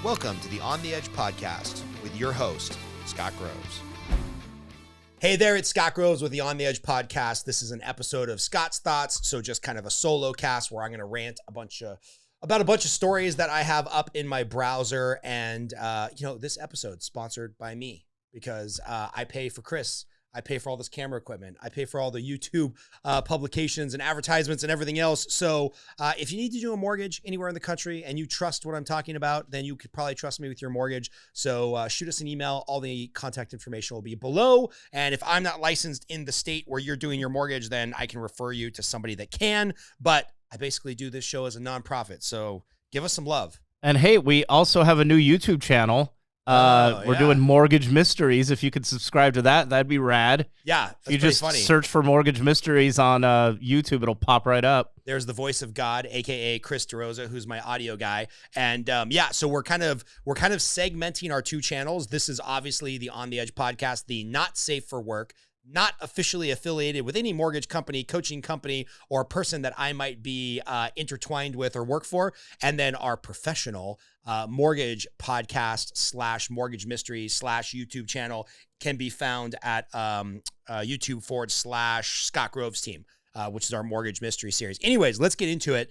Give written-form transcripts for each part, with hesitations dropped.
Welcome to the On the Edge podcast with your host, Scott Groves. Hey there, it's Scott Groves with the On the Edge podcast. This is an episode of Scott's Thoughts, so just kind of a solo cast where I'm going to rant about a bunch of stories that I have up in my browser. And, this episode sponsored by me because I pay for Chris. I pay for all this camera equipment. I pay for all the YouTube publications and advertisements and everything else. So if you need to do a mortgage anywhere in the country and you trust what I'm talking about, then you could probably trust me with your mortgage. So shoot us an email. All the contact information will be below. And if I'm not licensed in the state where you're doing your mortgage, then I can refer you to somebody that can. But I basically do this show as a nonprofit. So give us some love. And hey, we also have a new YouTube channel. We're doing mortgage mysteries. If you could subscribe to that, that'd be rad. Yeah, that's if you just funny. Search for mortgage mysteries on YouTube, it'll pop right up. There's the voice of God, aka Chris DeRosa, who's my audio guy. And so we're kind of segmenting our two channels. This is obviously the On the Edge podcast, the not safe for work, not officially affiliated with any mortgage company, coaching company, or person that I might be intertwined with or work for. And then our professional mortgage podcast / mortgage mystery / YouTube channel can be found at YouTube / Scott Groves Team, which is our mortgage mystery series. Anyways, let's get into it.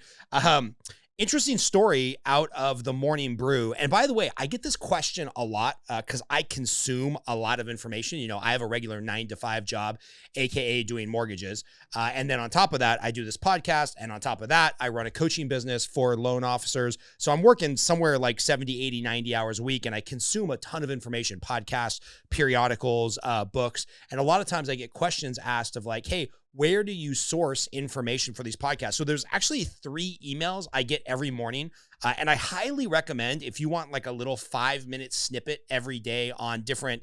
Interesting story out of the Morning Brew. And by the way, I get this question a lot because I consume a lot of information. You know, I have a regular 9-to-5 job, aka doing mortgages. And then on top of that, I do this podcast. And on top of that, I run a coaching business for loan officers. So I'm working somewhere like 70, 80, 90 hours a week. And I consume a ton of information, podcasts, periodicals, books. And a lot of times I get questions asked of like, hey, where do you source information for these podcasts? So there's actually 3 emails I get every morning. And I highly recommend if you want like a little 5-minute snippet every day on different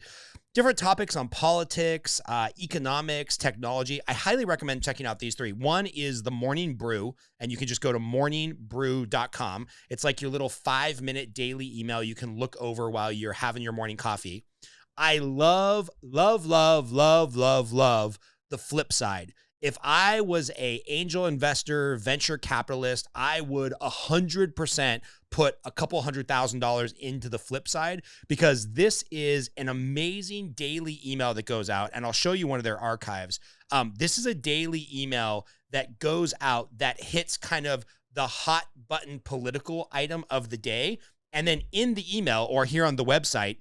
topics on politics, economics, technology, I highly recommend checking out these 3. One is the Morning Brew, and you can just go to morningbrew.com. It's like your little 5-minute daily email you can look over while you're having your morning coffee. I love the flip side. If I was a angel investor, venture capitalist, I would 100% put a couple $100,000 into the flip side because this is an amazing daily email that goes out. And I'll show you one of their archives. This is a daily email that goes out that hits kind of the hot button political item of the day. And then in the email or here on the website,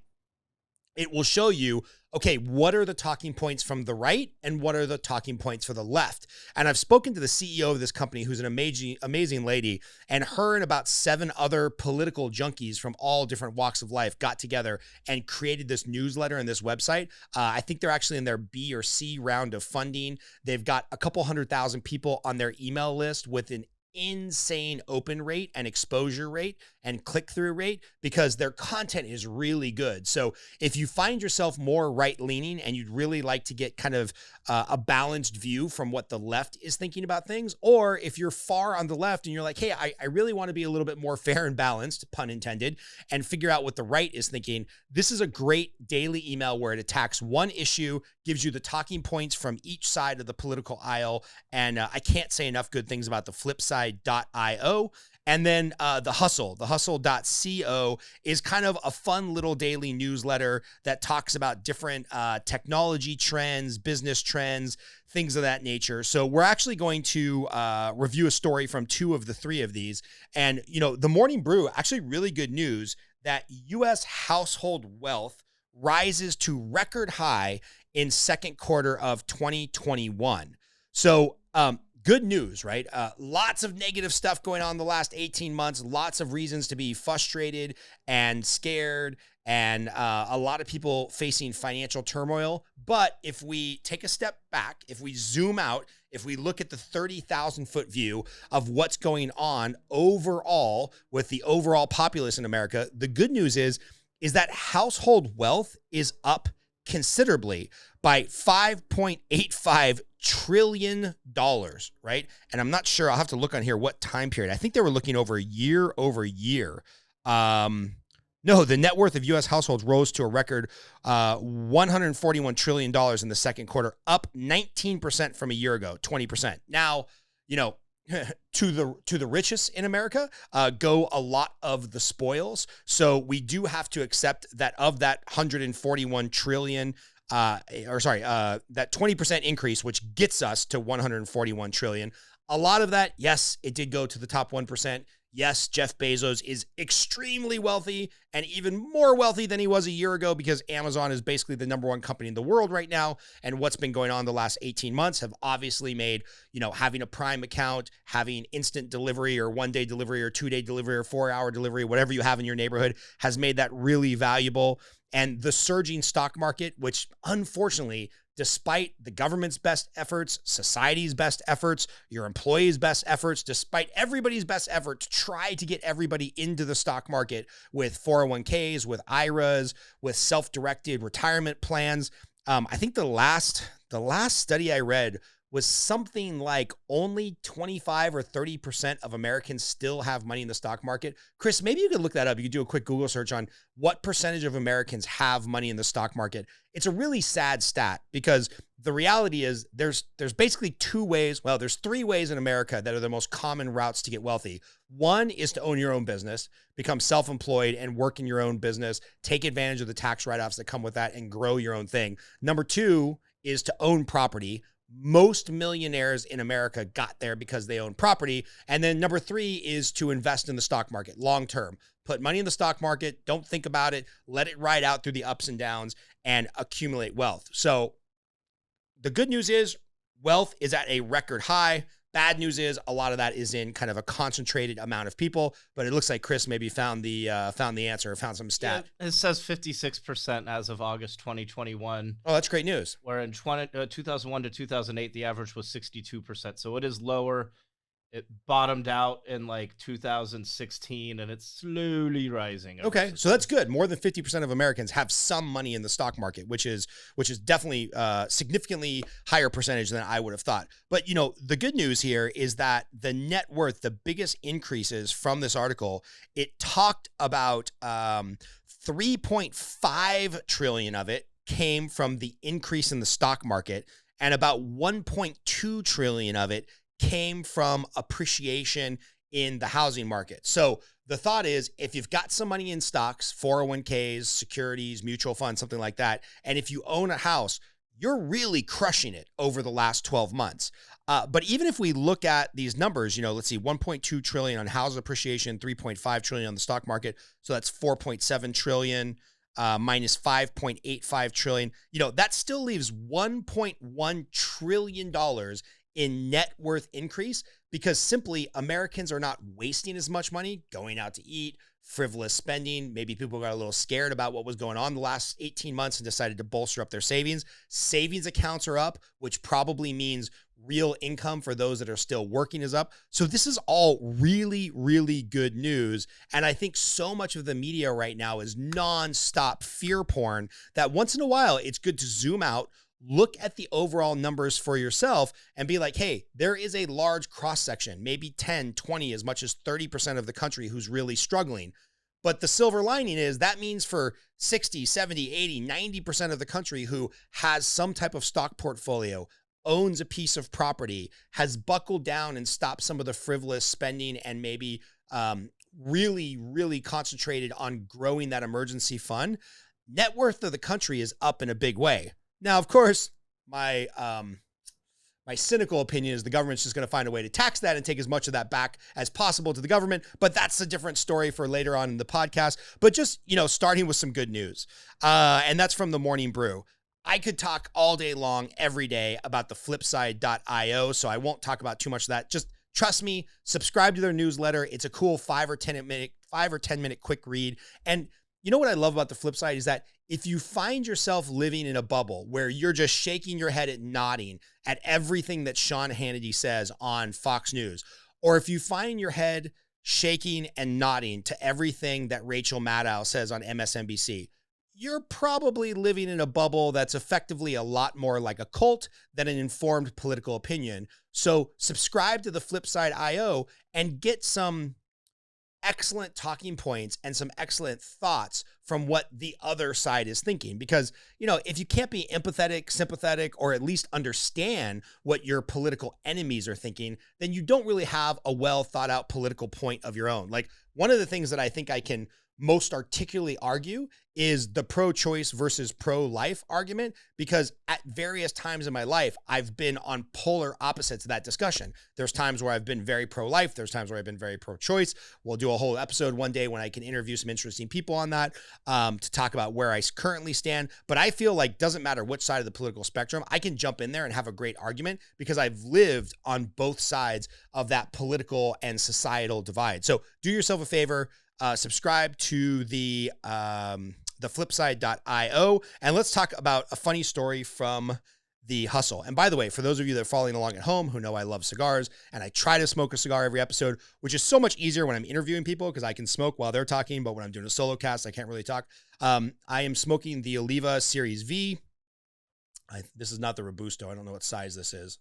it will show you, okay, what are the talking points from the right and what are the talking points for the left? And I've spoken to the CEO of this company, who's an amazing lady, and her and about 7 other political junkies from all different walks of life got together and created this newsletter and this website. I think they're actually in their B or C round of funding. They've got a couple 100,000 people on their email list with an insane open rate and exposure rate and click-through rate because their content is really good. So if you find yourself more right-leaning and you'd really like to get kind of a balanced view from what the left is thinking about things, or if you're far on the left and you're like, hey, I really want to be a little bit more fair and balanced, pun intended, and figure out what the right is thinking, this is a great daily email where it attacks one issue, gives you the talking points from each side of the political aisle, and I can't say enough good things about the flipside.io. And then the hustle.co is kind of a fun little daily newsletter that talks about different technology trends, business trends, things of that nature. So we're actually going to review a story from 2 of the 3 of these. And, the Morning Brew, actually really good news that U.S. household wealth rises to record high in second quarter of 2021. So, good news, right? Lots of negative stuff going on the last 18 months, lots of reasons to be frustrated and scared, and a lot of people facing financial turmoil. But if we take a step back, if we zoom out, if we look at the 30,000-foot view of what's going on overall with the overall populace in America, the good news is that household wealth is up considerably by $5.85 trillion, right? And I'm not sure, I'll have to look on here what time period. I think they were looking over year over year. No, the net worth of U.S. households rose to a record $141 trillion in the second quarter, up 19% from a year ago, 20%. Now, to the richest in America go a lot of the spoils. So we do have to accept that of that 141 trillion, that 20% increase, which gets us to 141 trillion. A lot of that, yes, it did go to the top 1%. Yes, Jeff Bezos is extremely wealthy and even more wealthy than he was a year ago because Amazon is basically the number one company in the world right now. And what's been going on the last 18 months have obviously made, having a Prime account, having instant delivery or 1-day delivery or 2-day delivery or 4-hour delivery, whatever you have in your neighborhood, has made that really valuable. And the surging stock market, which unfortunately, despite the government's best efforts, society's best efforts, your employees' best efforts, despite everybody's best effort to try to get everybody into the stock market with 401ks, with IRAs, with self-directed retirement plans. I think the last study I read was something like only 25 or 30% of Americans still have money in the stock market. Chris, maybe you could look that up. You could do a quick Google search on what percentage of Americans have money in the stock market. It's a really sad stat because the reality is there's basically two ways. Well, there's three ways in America that are the most common routes to get wealthy. One is to own your own business, become self-employed and work in your own business, take advantage of the tax write-offs that come with that and grow your own thing. Number two is to own property. Most millionaires in America got there because they own property. And then number three is to invest in the stock market long-term. Put money in the stock market. Don't think about it. Let it ride out through the ups and downs and accumulate wealth. So the good news is wealth is at a record high. Bad news is a lot of that is in kind of a concentrated amount of people, but it looks like Chris maybe found the answer, found some stat. Yeah, it says 56% as of August 2021. Oh, that's great news. Where in 2001 to 2008, the average was 62%. So it is lower. It bottomed out in like 2016 and it's slowly rising. Okay, so that's good. More than 50% of Americans have some money in the stock market, which is definitely significantly higher percentage than I would have thought. But the good news here is that the net worth, the biggest increases from this article, it talked about 3.5 trillion of it came from the increase in the stock market, and about 1.2 trillion of it came from appreciation in the housing market. So the thought is, if you've got some money in stocks, 401ks, securities, mutual funds, something like that, and if you own a house, you're really crushing it over the last 12 months. But even if we look at these numbers, let's see, 1.2 trillion on house appreciation, 3.5 trillion on the stock market. So that's 4.7 trillion minus 5.85 trillion. That still leaves $1.1 trillion in net worth increase because simply Americans are not wasting as much money going out to eat, frivolous spending. Maybe people got a little scared about what was going on the last 18 months and decided to bolster up their savings. Savings accounts are up, which probably means real income for those that are still working is up. So this is all really, really good news. And I think so much of the media right now is nonstop fear porn that once in a while, it's good to zoom out, look at the overall numbers for yourself and be like, hey, there is a large cross section, maybe 10, 20, as much as 30% of the country who's really struggling. But the silver lining is that means for 60, 70, 80, 90% of the country who has some type of stock portfolio, owns a piece of property, has buckled down and stopped some of the frivolous spending and maybe really, really concentrated on growing that emergency fund, net worth of the country is up in a big way. Now, of course, my cynical opinion is the government's just going to find a way to tax that and take as much of that back as possible to the government. But that's a different story for later on in the podcast. But just, starting with some good news. And that's from the Morning Brew. I could talk all day long, every day about the flipside.io. So I won't talk about too much of that. Just trust me, subscribe to their newsletter. It's a cool 5 or 10 minute quick read. And what I love about the flip side is that if you find yourself living in a bubble where you're just shaking your head and nodding at everything that Sean Hannity says on Fox News, or if you find your head shaking and nodding to everything that Rachel Maddow says on MSNBC, you're probably living in a bubble that's effectively a lot more like a cult than an informed political opinion. So subscribe to the Flipside.io and get some excellent talking points and some excellent thoughts from what the other side is thinking. Because, if you can't be empathetic, sympathetic, or at least understand what your political enemies are thinking, then you don't really have a well thought out political point of your own. Like, one of the things that I think I can most articulately argue is the pro-choice versus pro-life argument, because at various times in my life, I've been on polar opposites of that discussion. There's times where I've been very pro-life. There's times where I've been very pro-choice. We'll do a whole episode one day when I can interview some interesting people on that to talk about where I currently stand. But I feel like doesn't matter which side of the political spectrum, I can jump in there and have a great argument because I've lived on both sides of that political and societal divide. So do yourself a favor, subscribe to the flipside.io, and let's talk about a funny story from the hustle. And by the way, for those of you that are following along at home who know I love cigars, and I try to smoke a cigar every episode, which is so much easier when I'm interviewing people because I can smoke while they're talking, but when I'm doing a solo cast, I can't really talk. I am smoking the Oliva Series V. This is not the Robusto. I don't know what size this is.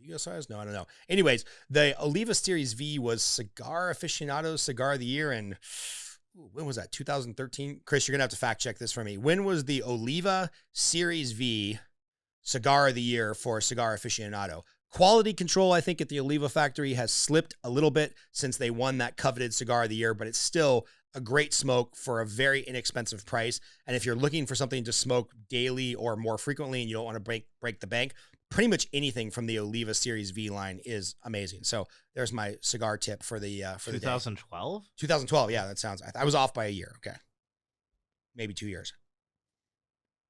Oliva size? No, I don't know. Anyways, the Oliva Series V was Cigar Aficionado's Cigar of the Year, and when was that? 2013? Chris, you're going to have to fact check this for me. When was the Oliva Series V Cigar of the Year for Cigar Aficionado? Quality control, I think, at the Oliva factory has slipped a little bit since they won that coveted Cigar of the Year, but it's still a great smoke for a very inexpensive price. And if you're looking for something to smoke daily or more frequently and you don't want to break the bank, pretty much anything from the Oliva Series V line is amazing. So there's my cigar tip for the 2012? 2012, yeah, that sounds. I was off by a year. Okay, maybe 2 years.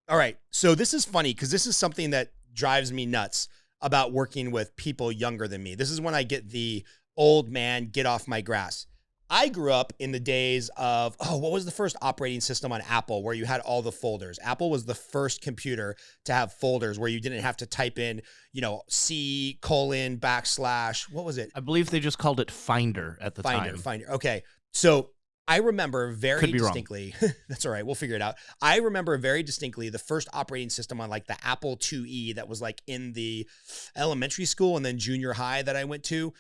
All right, so this is funny because this is something that drives me nuts about working with people younger than me. This is when I get the old man get off my grass. I grew up in the days of, what was the first operating system on Apple where you had all the folders? Apple was the first computer to have folders where you didn't have to type in, C:// what was it? I believe they just called it Finder at the time. Finder. Okay. So I remember very distinctly, that's all right, we'll figure it out. I remember very distinctly the first operating system on like the Apple IIe that was like in the elementary school and then junior high that I went to.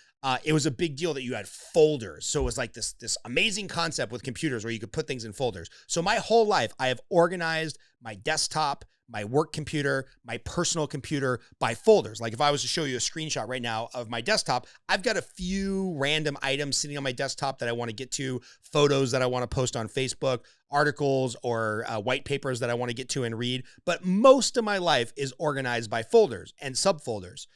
It was a big deal that you had folders. So it was like this amazing concept with computers where you could put things in folders. So my whole life, I have organized my desktop, my work computer, my personal computer by folders. Like if I was to show you a screenshot right now of my desktop, I've got a few random items sitting on my desktop that I want to get to, photos that I want to post on Facebook, articles or white papers that I want to get to and read. But most of my life is organized by folders and subfolders.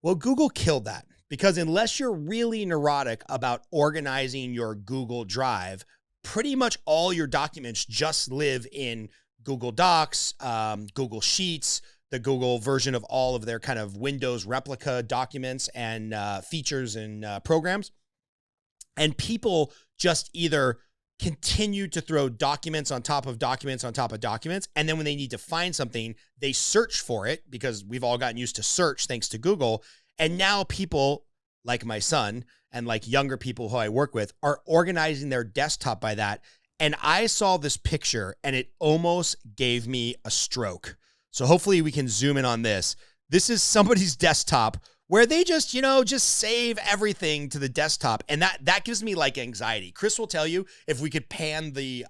Well, Google killed that because unless you're really neurotic about organizing your Google Drive, pretty much all your documents just live in Google Docs, Google Sheets, the Google version of all of their kind of Windows replica documents and features and programs. And people just either continue to throw documents on top of documents on top of documents. And then when they need to find something, they search for it because we've all gotten used to search thanks to Google. And now people like my son and like younger people who I work with are organizing their desktop by that. And I saw this picture and it almost gave me a stroke. So hopefully we can zoom in on this. This is somebody's desktop where they just, just save everything to the desktop. And that gives me like anxiety. Chris will tell you, if we could pan the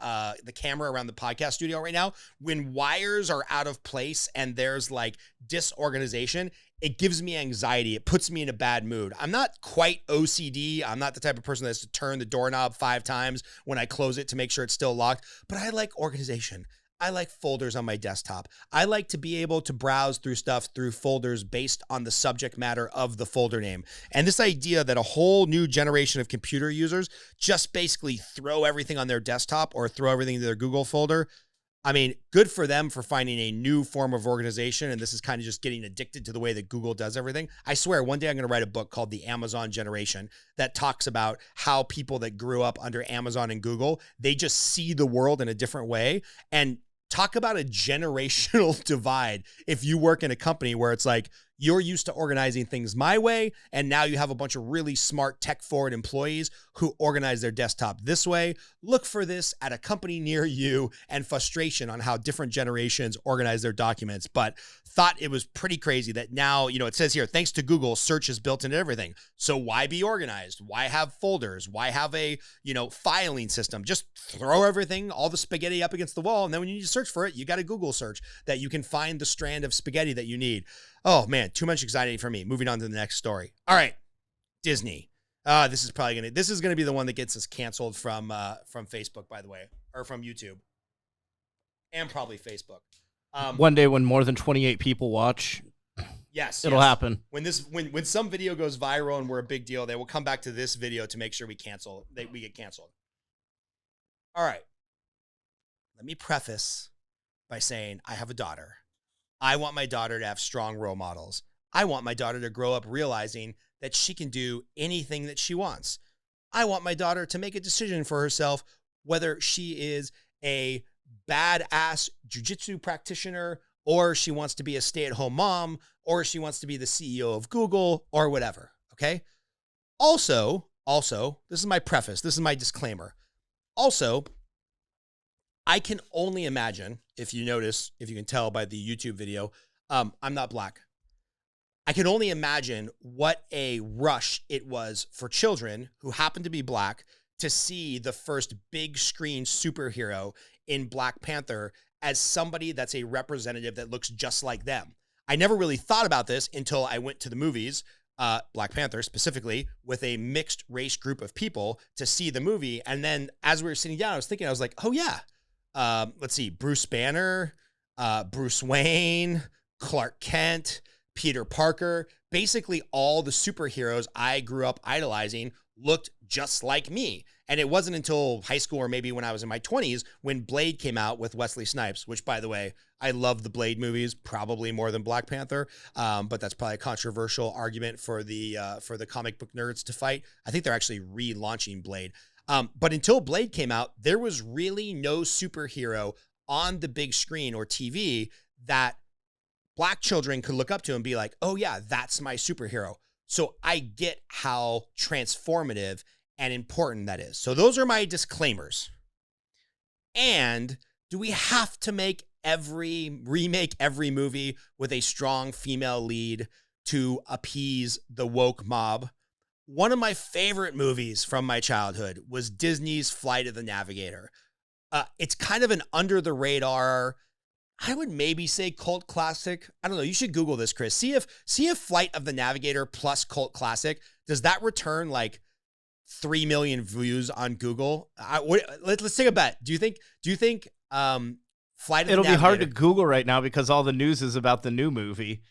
camera around the podcast studio right now, when wires are out of place and there's like disorganization, it gives me anxiety. It puts me in a bad mood. I'm not quite OCD. I'm not the type of person that has to turn the doorknob 5 times when I close it to make sure it's still locked, but I like organization. I like folders on my desktop. I like to be able to browse through stuff through folders based on the subject matter of the folder name. And this idea that a whole new generation of computer users just basically throw everything on their desktop or throw everything into their Google folder, I mean, good for them for finding a new form of organization. And this is kind of just getting addicted to the way that Google does everything. I swear one day I'm going to write a book called The Amazon Generation that talks about how people that grew up under Amazon and Google, they just see the world in a different way. And talk about a generational divide if you work in a company where it's like You're used to organizing things my way, and now you have a bunch of really smart tech-forward employees who organize their desktop this way. Look for this at a company near you, and frustration on how different generations organize their documents. But thought it was pretty crazy that now, it says here, thanks to Google, search is built into everything. So why be organized? Why have folders? Why have a, filing system? Just throw everything, all the spaghetti up against the wall. And then when you need to search for it, you got a Google search that you can find the strand of spaghetti that you need. Oh man, too much anxiety for me. Moving on to the next story. All right, Disney. This is gonna be the one that gets us canceled from Facebook, by the way, or from YouTube, and probably Facebook. One day when more than 28 people watch, it'll happen. When some video goes viral and we're a big deal, they will come back to this video to make sure we get canceled. All right. Let me preface by saying I have a daughter. I want my daughter to have strong role models. I want my daughter to grow up realizing that she can do anything that she wants. I want my daughter to make a decision for herself, whether she is a badass jujitsu practitioner, or she wants to be a stay-at-home mom, or she wants to be the CEO of Google, or whatever, okay? Also, this is my preface, this is my disclaimer. Also, I can only imagine, if you can tell by the YouTube video, I'm not black. I can only imagine what a rush it was for children who happen to be black to see the first big screen superhero in Black Panther as somebody that's a representative that looks just like them. I never really thought about this until I went to the movies, Black Panther specifically, with a mixed race group of people to see the movie. And then as we were sitting down, I was like, oh yeah, let's see, Bruce Banner, Bruce Wayne, Clark Kent, Peter Parker, basically all the superheroes I grew up idolizing looked just like me. And it wasn't until high school or maybe when I was in my 20s when Blade came out with Wesley Snipes, which, by the way, I love the Blade movies probably more than Black Panther. But that's probably a controversial argument for the comic book nerds to fight. I think they're actually relaunching Blade. But until Blade came out, there was really no superhero on the big screen or TV that black children could look up to and be like, oh yeah, that's my superhero. So I get how transformative and important that is. So those are my disclaimers. And do we have to remake every movie with a strong female lead to appease the woke mob? One of my favorite movies from my childhood was Disney's Flight of the Navigator. It's kind of an under the radar, I would maybe say cult classic. I don't know. You should Google this, Chris. See if Flight of the Navigator plus cult classic, does that return like 3 million views on Google? Let's take a bet. Do you think Flight of the Navigator? It'll be hard to Google right now because all the news is about the new movie.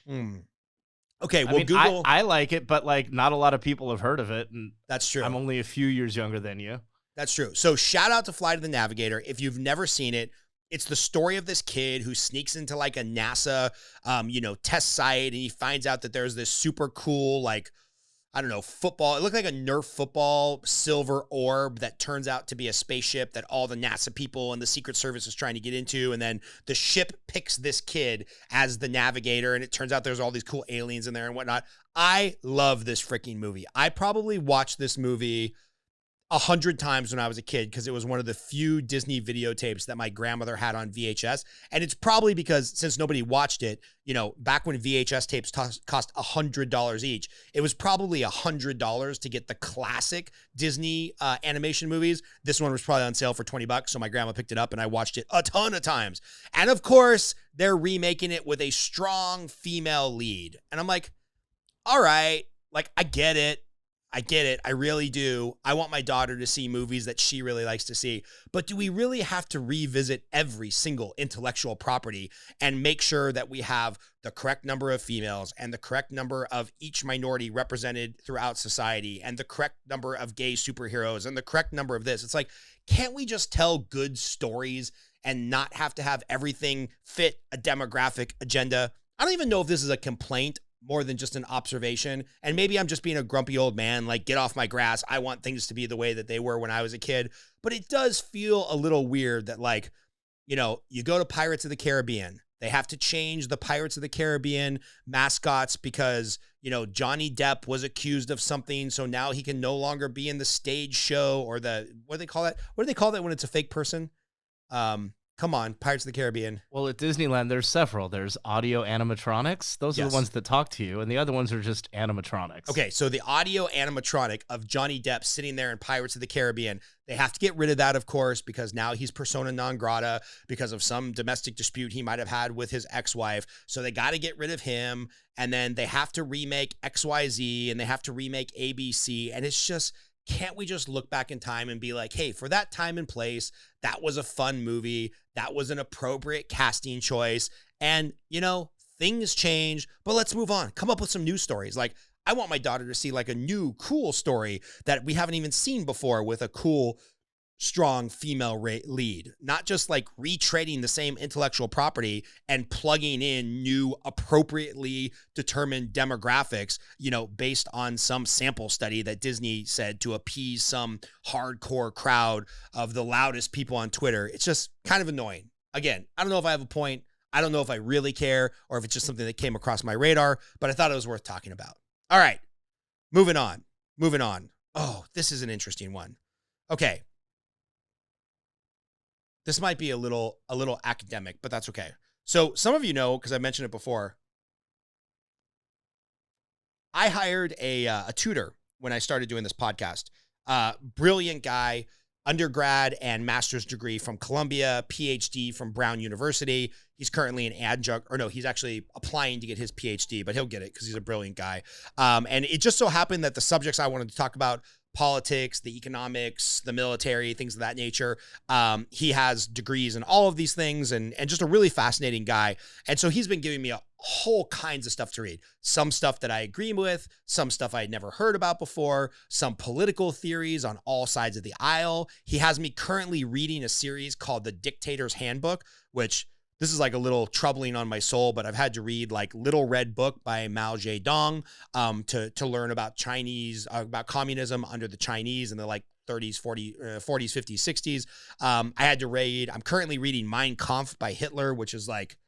Okay, well, Google. I like it, but like not a lot of people have heard of it, and that's true. I'm only a few years younger than you. That's true. So shout out to Flight of the Navigator. If you've never seen it, it's the story of this kid who sneaks into like a NASA, test site, and he finds out that there's this super cool, like, I don't know, football. It looked like a Nerf football silver orb that turns out to be a spaceship that all the NASA people and the Secret Service is trying to get into. And then the ship picks this kid as the navigator. And it turns out there's all these cool aliens in there and whatnot. I love this freaking movie. I probably watched this movie 100 times when I was a kid because it was one of the few Disney videotapes that my grandmother had on VHS. And it's probably because since nobody watched it, back when VHS tapes cost $100 each, it was probably $100 to get the classic Disney animation movies. This one was probably on sale for $20, so my grandma picked it up and I watched it a ton of times. And of course, they're remaking it with a strong female lead. And I'm like, all right, like I get it. I really do. I want my daughter to see movies that she really likes to see. But do we really have to revisit every single intellectual property and make sure that we have the correct number of females and the correct number of each minority represented throughout society and the correct number of gay superheroes and the correct number of this? It's like, can't we just tell good stories and not have to have everything fit a demographic agenda? I don't even know if this is a complaint more than just an observation. And maybe I'm just being a grumpy old man, like, get off my grass. I want things to be the way that they were when I was a kid. But it does feel a little weird that, like, you go to Pirates of the Caribbean. They have to change the Pirates of the Caribbean mascots because, Johnny Depp was accused of something. So now he can no longer be in the stage show or what do they call that? What do they call that when it's a fake person? Come on, Pirates of the Caribbean. Well, at Disneyland, there's several. There's audio animatronics. Those are the ones that talk to you, and the other ones are just animatronics. Okay, so the audio animatronic of Johnny Depp sitting there in Pirates of the Caribbean, they have to get rid of that, of course, because now he's persona non grata because of some domestic dispute he might have had with his ex-wife. So they got to get rid of him, and then they have to remake XYZ, and they have to remake ABC, and it's just... Can't we just look back in time and be like, hey, for that time and place, that was a fun movie. That was an appropriate casting choice. And, things change, but let's move on. Come up with some new stories. Like, I want my daughter to see like a new, cool story that we haven't even seen before with a cool, strong female lead, not just like retreading the same intellectual property and plugging in new appropriately determined demographics, based on some sample study that Disney said to appease some hardcore crowd of the loudest people on Twitter. It's just kind of annoying. Again, I don't know if I have a point. I don't know if I really care or if it's just something that came across my radar, but I thought it was worth talking about. All right, moving on. Oh, this is an interesting one. Okay. This might be a little academic, but that's okay. So some of you know, because I mentioned it before, I hired a tutor when I started doing this podcast. Brilliant guy, undergrad and master's degree from Columbia, PhD from Brown University. He's currently an adjunct, or no, he's actually applying to get his PhD, but he'll get it because he's a brilliant guy. And it just so happened that the subjects I wanted to talk about, politics, the economics, the military, things of that nature. He has degrees in all of these things and just a really fascinating guy. And so he's been giving me a whole kinds of stuff to read. Some stuff that I agree with, some stuff I had never heard about before, some political theories on all sides of the aisle. He has me currently reading a series called The Dictator's Handbook, which this is like a little troubling on my soul, but I've had to read like Little Red Book by Mao Zedong to learn about about communism under the Chinese in the like 30s, 40s, 50s, 60s. I'm currently reading Mein Kampf by Hitler, which is like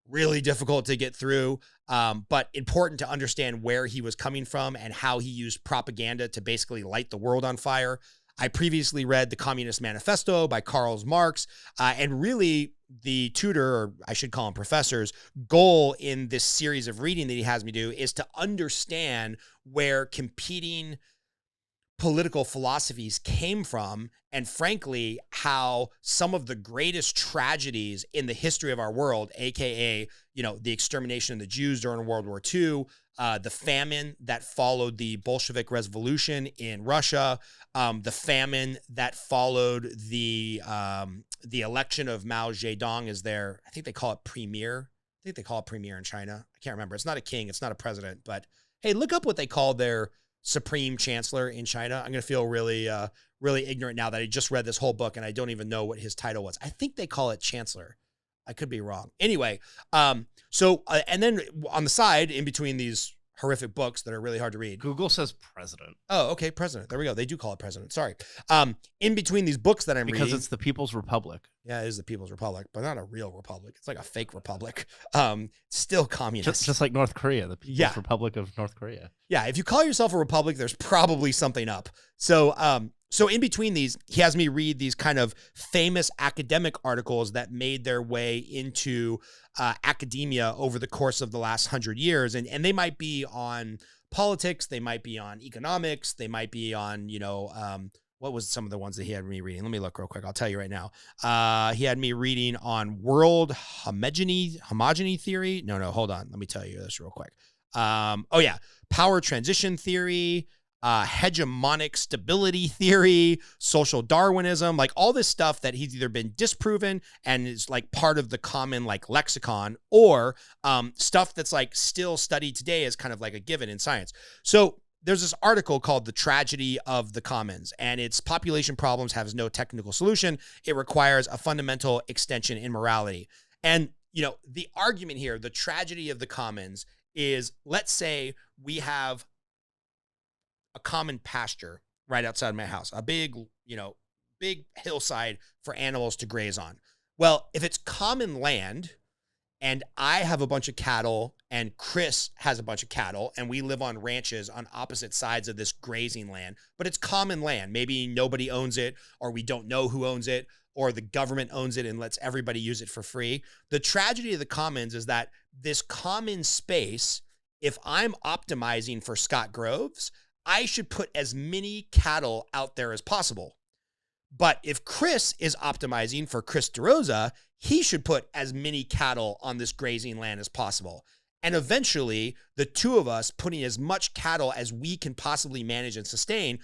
really difficult to get through, but important to understand where he was coming from and how he used propaganda to basically light the world on fire. I previously read The Communist Manifesto by Karl Marx, and really the tutor, or I should call him professor's, goal in this series of reading that he has me do is to understand where competing political philosophies came from, and frankly, how some of the greatest tragedies in the history of our world, aka, the extermination of the Jews during World War II, the famine that followed the Bolshevik Revolution in Russia, the famine that followed the election of Mao Zedong as their, I think they call it premier. I think they call it premier in China. I can't remember. It's not a king. It's not a president. But hey, look up what they call their supreme chancellor in China. I'm going to feel really ignorant now that I just read this whole book and I don't even know what his title was. I think they call it chancellor. I could be wrong. Anyway, and then on the side, in between these horrific books that are really hard to read. Google says president. Oh, okay, president. There we go. They do call it president. Sorry. In between these books that I'm reading. Because it's the People's Republic. Yeah, it is the People's Republic, but not a real republic. It's like a fake republic. Still communist. Just like North Korea, the People's Republic of North Korea. Yeah, if you call yourself a republic, there's probably something up. So in between these, he has me read these kind of famous academic articles that made their way into academia over the course of the last 100 years. And they might be on politics. They might be on economics. They might be on, what was some of the ones that he had me reading? Let me look real quick. I'll tell you right now. He had me reading on world homogeny theory. No, hold on. Let me tell you this real quick. Power transition theory, hegemonic stability theory, social Darwinism, like all this stuff that he's either been disproven and is like part of the common like lexicon, or stuff that's like still studied today as kind of like a given in science. So there's this article called The Tragedy of the Commons, and its population problems has no technical solution. It requires a fundamental extension in morality. And, the argument here, the tragedy of the commons is, let's say we have a common pasture right outside my house, a big hillside for animals to graze on. Well, if it's common land and I have a bunch of cattle and Chris has a bunch of cattle and we live on ranches on opposite sides of this grazing land, but it's common land. Maybe nobody owns it, or we don't know who owns it, or the government owns it and lets everybody use it for free. The tragedy of the commons is that this common space, if I'm optimizing for Scott Groves, I should put as many cattle out there as possible. But if Chris is optimizing for Chris DeRosa, he should put as many cattle on this grazing land as possible. And eventually, the two of us putting as much cattle as we can possibly manage and sustain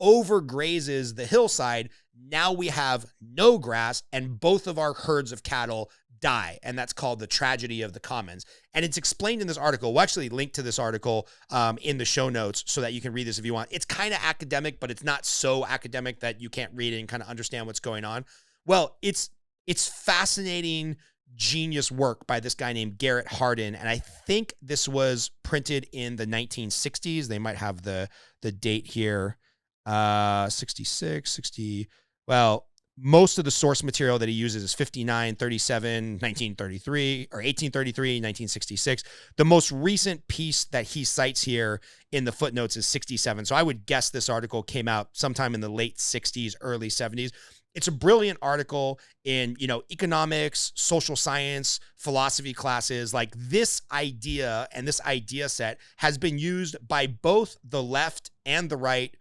overgrazes the hillside. Now we have no grass and both of our herds of cattle die. And that's called the tragedy of the commons. And it's explained in this article. We'll actually link to this article in the show notes so that you can read this if you want. It's kind of academic, but it's not so academic that you can't read it and kind of understand what's going on. Well, it's fascinating, genius work by this guy named Garrett Hardin. And I think this was printed in the 1960s. They might have the date here. 66, 60. Well, most of the source material that he uses is 59, 37, 1933, or 1833, 1966. The most recent piece that he cites here in the footnotes is 67. So I would guess this article came out sometime in the late 60s, early 70s. It's a brilliant article in, economics, social science, philosophy classes. Like, this idea and this idea set has been used by both the left and the right,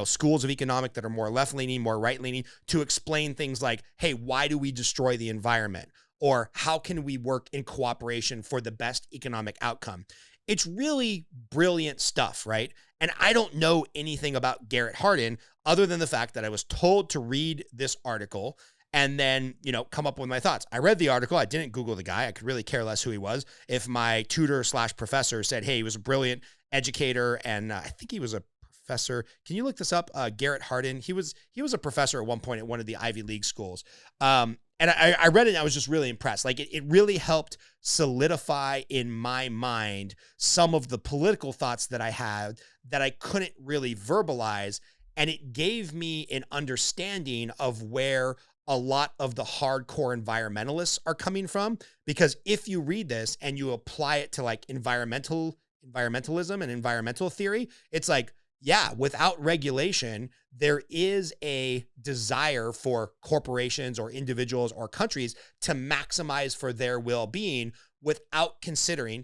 schools of economic that are more left-leaning, more right-leaning, to explain things like, hey, why do we destroy the environment? Or how can we work in cooperation for the best economic outcome? It's really brilliant stuff, right? And I don't know anything about Garrett Hardin other than the fact that I was told to read this article and then, come up with my thoughts. I read the article. I didn't Google the guy. I could really care less who he was. If my tutor/professor said, hey, he was a brilliant educator, and I think he was a professor. Can you look this up? Garrett Hardin. He was a professor at one point at one of the Ivy League schools. And I read it and I was just really impressed. Like, it really helped solidify in my mind some of the political thoughts that I had that I couldn't really verbalize. And it gave me an understanding of where a lot of the hardcore environmentalists are coming from. Because if you read this and you apply it to like environmentalism and environmental theory, it's like, yeah, without regulation, there is a desire for corporations or individuals or countries to maximize for their well-being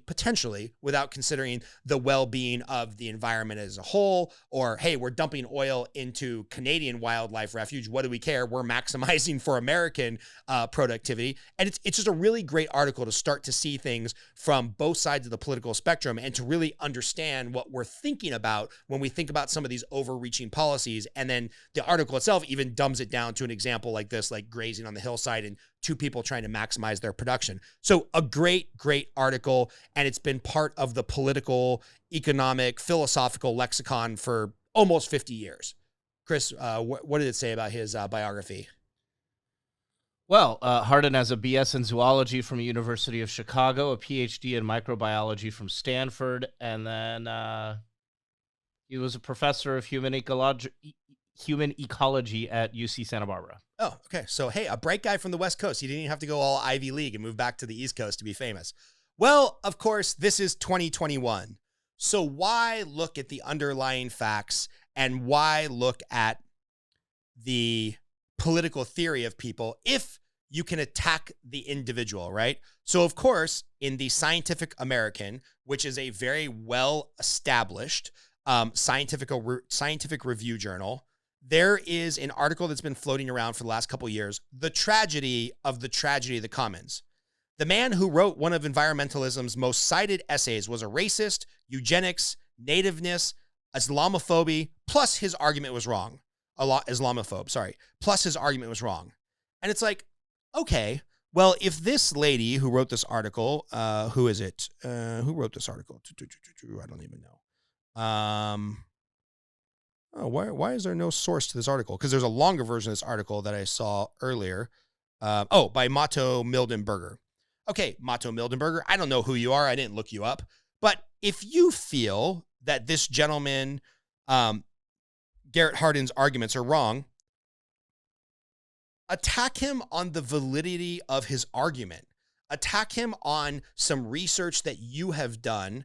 potentially without considering the well-being of the environment as a whole, or, hey, we're dumping oil into Canadian wildlife refuge. What do we care? We're maximizing for American productivity. And it's just a really great article to start to see things from both sides of the political spectrum and to really understand what we're thinking about when we think about some of these overreaching policies. And then the article itself even dumbs it down to an example like this, like grazing on the hillside and two people trying to maximize their production. So a great article, and it's been part of the political, economic, philosophical lexicon for almost 50 years. Chris, what did it say about his biography? Well, Hardin has a BS in zoology from the University of Chicago, a PhD in microbiology from Stanford, and then he was a professor of human ecology at UC Santa Barbara. Oh, okay. So, hey, a bright guy from the West Coast. He didn't even have to go all Ivy League and move back to the East Coast to be famous. Well, of course, this is 2021. So why look at the underlying facts and why look at the political theory of people if you can attack the individual, right? So, of course, in the Scientific American, which is a very well-established scientific review journal, there is an article that's been floating around for the last couple of years, The Tragedy of the Commons. The man who wrote one of environmentalism's most cited essays was a racist, eugenics, nativeness, Islamophobia, plus his argument was wrong. Plus his argument was wrong. And it's like, okay, well, if this lady who wrote this article, who is it? Who wrote this article? I don't even know. Why is there no source to this article? Because there's a longer version of this article that I saw earlier. By Mato Mildenberger. Okay, Mato Mildenberger, I don't know who you are. I didn't look you up. But if you feel that this gentleman, Garrett Hardin's arguments are wrong, attack him on the validity of his argument. Attack him on some research that you have done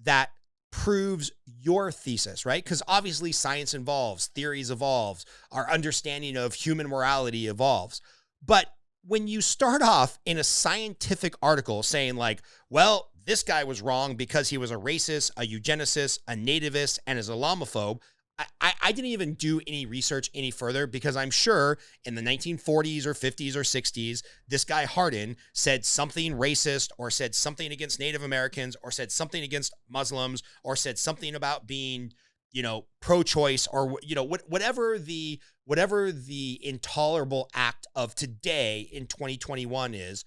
that proves your thesis, right? Because obviously science evolves, theories evolves, our understanding of human morality evolves. But when you start off in a scientific article saying like, well, this guy was wrong because he was a racist, a eugenicist, a nativist, and is a Islamophobe, I didn't even do any research any further because I'm sure in the 1940s or 50s or 60s, this guy Hardin said something racist or said something against Native Americans or said something against Muslims or said something about being, pro-choice or, whatever the intolerable act of today in 2021 is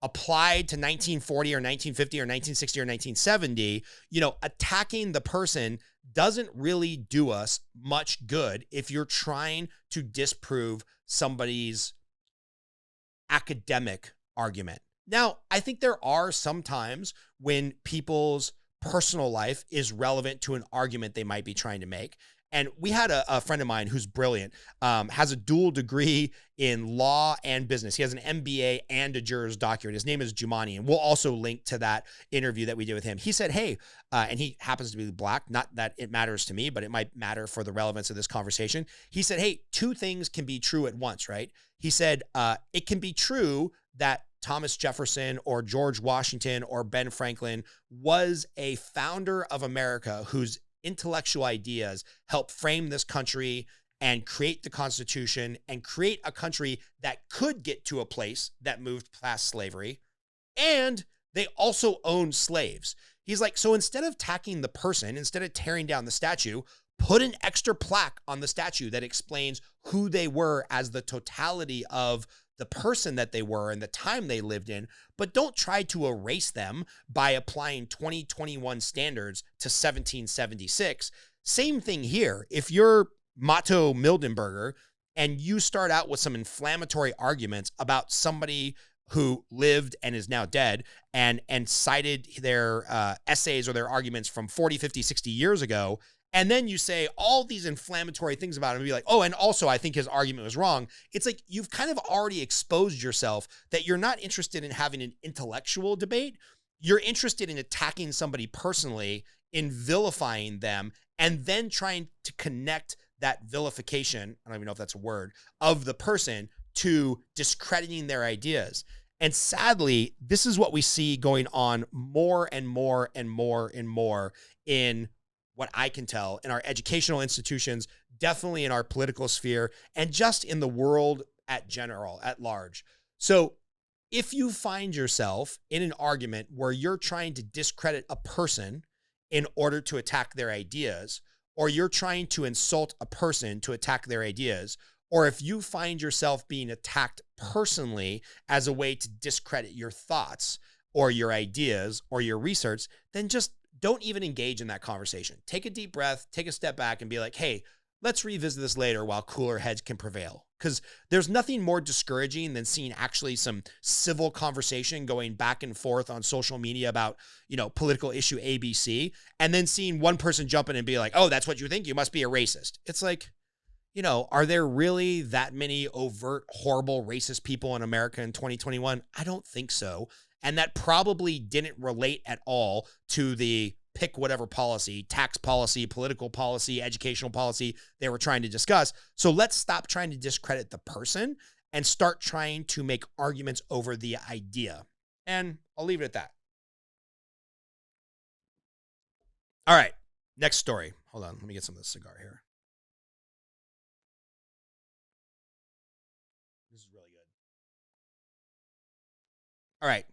applied to 1940 or 1950 or 1960 or 1970, attacking the person doesn't really do us much good if you're trying to disprove somebody's academic argument. Now, I think there are some times when people's personal life is relevant to an argument they might be trying to make. And we had a friend of mine who's brilliant, has a dual degree in law and business. He has an MBA and a Juris Doctorate. His name is Jumani, and we'll also link to that interview that we did with him. He said, hey, and he happens to be black, not that it matters to me, but it might matter for the relevance of this conversation. He said, hey, two things can be true at once, right? He said, it can be true that Thomas Jefferson or George Washington or Ben Franklin was a founder of America whose intellectual ideas help frame this country and create the Constitution and create a country that could get to a place that moved past slavery. And they also owned slaves. He's like, so instead of attacking the person, instead of tearing down the statue, put an extra plaque on the statue that explains who they were as the totality of the person that they were and the time they lived in, but don't try to erase them by applying 2021 standards to 1776. Same thing here. If you're Motto Mildenberger and you start out with some inflammatory arguments about somebody who lived and is now dead and cited their essays or their arguments from 40, 50, 60 years ago, and then you say all these inflammatory things about him and be like, oh, and also I think his argument was wrong. It's like you've kind of already exposed yourself that you're not interested in having an intellectual debate. You're interested in attacking somebody personally, in vilifying them, and then trying to connect that vilification, I don't even know if that's a word, of the person to discrediting their ideas. And sadly, this is what we see going on more and more and more and more in what I can tell in our educational institutions, definitely in our political sphere, and just in the world at large. So if you find yourself in an argument where you're trying to discredit a person in order to attack their ideas, or you're trying to insult a person to attack their ideas, or if you find yourself being attacked personally as a way to discredit your thoughts or your ideas or your research, then just don't even engage in that conversation. Take a deep breath, take a step back and be like, hey, let's revisit this later while cooler heads can prevail. Because there's nothing more discouraging than seeing actually some civil conversation going back and forth on social media about, political issue ABC, and then seeing one person jump in and be like, oh, that's what you think? You must be a racist. It's like, are there really that many overt, horrible, racist people in America in 2021? I don't think so. And that probably didn't relate at all to the pick whatever policy, tax policy, political policy, educational policy they were trying to discuss. So let's stop trying to discredit the person and start trying to make arguments over the idea. And I'll leave it at that. All right, next story. Hold on, let me get some of this cigar here. This is really good. All right.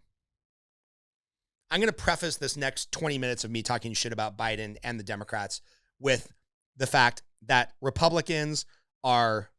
I'm going to preface this next 20 minutes of me talking shit about Biden and the Democrats with the fact that Republicans are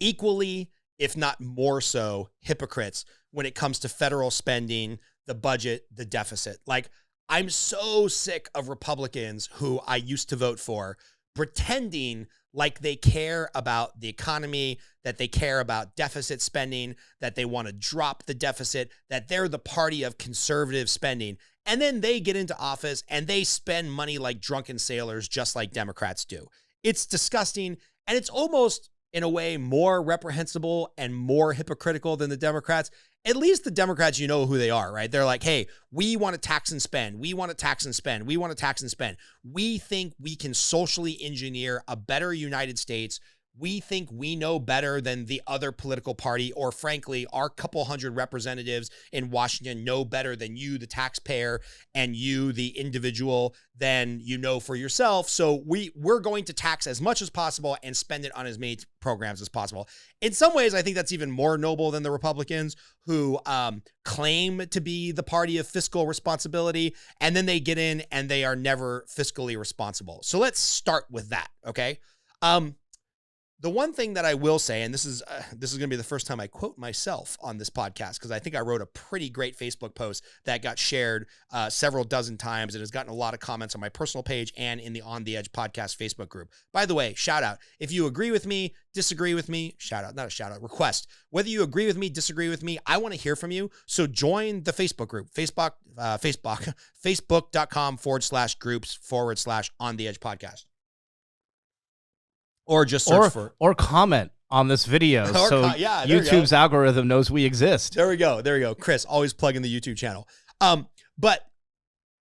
equally, if not more so, hypocrites when it comes to federal spending, the budget, the deficit. Like, I'm so sick of Republicans who I used to vote for pretending like they care about the economy, that they care about deficit spending, that they want to drop the deficit, that they're the party of conservative spending. And then they get into office and they spend money like drunken sailors, just like Democrats do. It's disgusting. And it's almost in a way more reprehensible and more hypocritical than the Democrats. At least the Democrats, you know who they are, right? They're like, hey, we want to tax and spend. We want to tax and spend. We want to tax and spend. We think we can socially engineer a better United States. We think we know better than the other political party, or frankly, our couple hundred representatives in Washington know better than you, the taxpayer, and you, the individual, than you know for yourself. So we're going to tax as much as possible and spend it on as many programs as possible. In some ways, I think that's even more noble than the Republicans, who claim to be the party of fiscal responsibility, and then they get in and they are never fiscally responsible. So let's start with that, okay? The one thing that I will say, and this is going to be the first time I quote myself on this podcast, because I think I wrote a pretty great Facebook post that got shared several dozen times and has gotten a lot of comments on my personal page and in the On the Edge podcast Facebook group. By the way, shout out. If you agree with me, disagree with me, shout out, not a shout out, request. Whether you agree with me, disagree with me, I want to hear from you. So join the Facebook group, facebook.com/groups/On the Edge podcast. Or just search or comment on this video so YouTube's algorithm knows we exist. There we go. Chris, always plugging the YouTube channel. But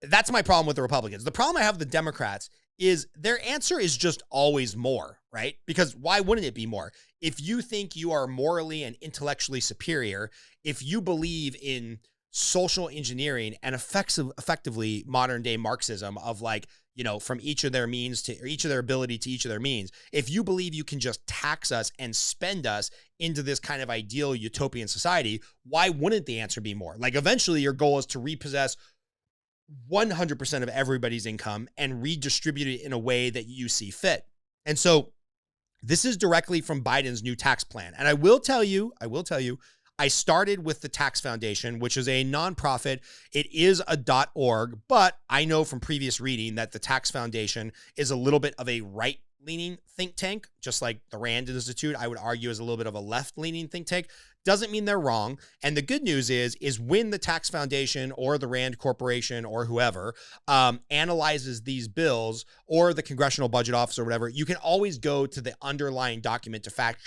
that's my problem with the Republicans. The problem I have with the Democrats is their answer is just always more, right? Because why wouldn't it be more? If you think you are morally and intellectually superior, if you believe in social engineering and effectively modern day Marxism of like, you know, from each of their means to, or each of their ability to each of their means, if you believe you can just tax us and spend us into this kind of ideal utopian society, why wouldn't the answer be more? Like eventually your goal is to repossess 100% of everybody's income and redistribute it in a way that you see fit. And so this is directly from Biden's new tax plan. And I will tell you, I started with the Tax Foundation, which is a nonprofit. It is a .org, but I know from previous reading that the Tax Foundation is a little bit of a right-leaning think tank, just like the Rand Institute, I would argue, is a little bit of a left-leaning think tank. Doesn't mean they're wrong. And the good news is when the Tax Foundation or the Rand Corporation or whoever analyzes these bills, or the Congressional Budget Office or whatever, you can always go to the underlying document to fact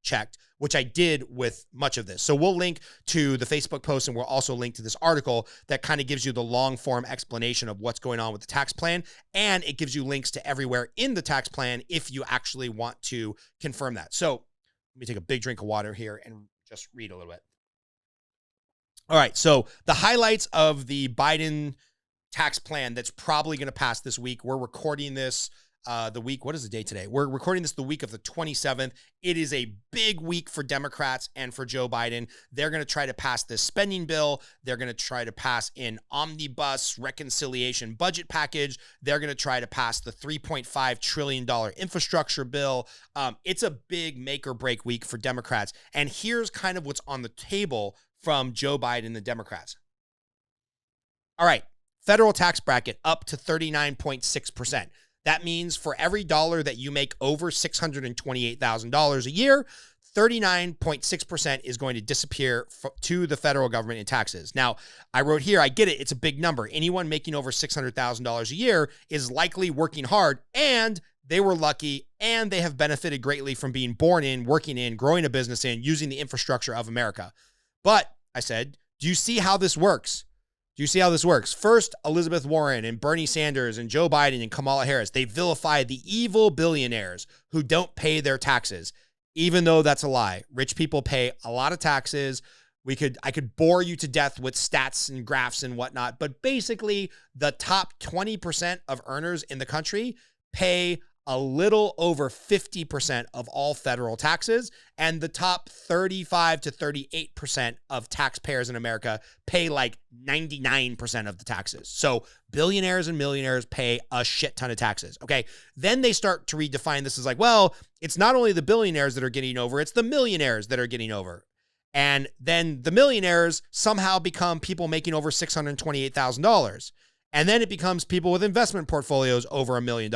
checked, which I did with much of this. So we'll link to the Facebook post, and we'll also link to this article that kind of gives you the long form explanation of what's going on with the tax plan. And it gives you links to everywhere in the tax plan if you actually want to confirm that. So let me take a big drink of water here and just read a little bit. All right. So the highlights of the Biden tax plan that's probably going to pass this week. We're recording this the week, what is the date today? We're recording this the week of the 27th. It is a big week for Democrats and for Joe Biden. They're going to try to pass this spending bill. They're going to try to pass an omnibus reconciliation budget package. They're going to try to pass the $3.5 trillion infrastructure bill. It's a big make or break week for Democrats. And here's kind of what's on the table from Joe Biden and the Democrats. All right, federal tax bracket up to 39.6%. That means for every dollar that you make over $628,000 a year, 39.6% is going to disappear to the federal government in taxes. Now, I wrote here, I get it, it's a big number. Anyone making over $600,000 a year is likely working hard, and they were lucky, and they have benefited greatly from being born in, working in, growing a business in, using the infrastructure of America. But I said, do you see how this works? Do you see how this works? First, Elizabeth Warren and Bernie Sanders and Joe Biden and Kamala Harris, they vilify the evil billionaires who don't pay their taxes, even though that's a lie. Rich people pay a lot of taxes. I could bore you to death with stats and graphs and whatnot, but basically the top 20% of earners in the country pay a little over 50% of all federal taxes, and the top 35 to 38% of taxpayers in America pay like 99% of the taxes. So billionaires and millionaires pay a shit ton of taxes. Okay. Then they start to redefine this as like, well, it's not only the billionaires that are getting over, it's the millionaires that are getting over. And then the millionaires somehow become people making over $628,000. And then it becomes people with investment portfolios over $1 million.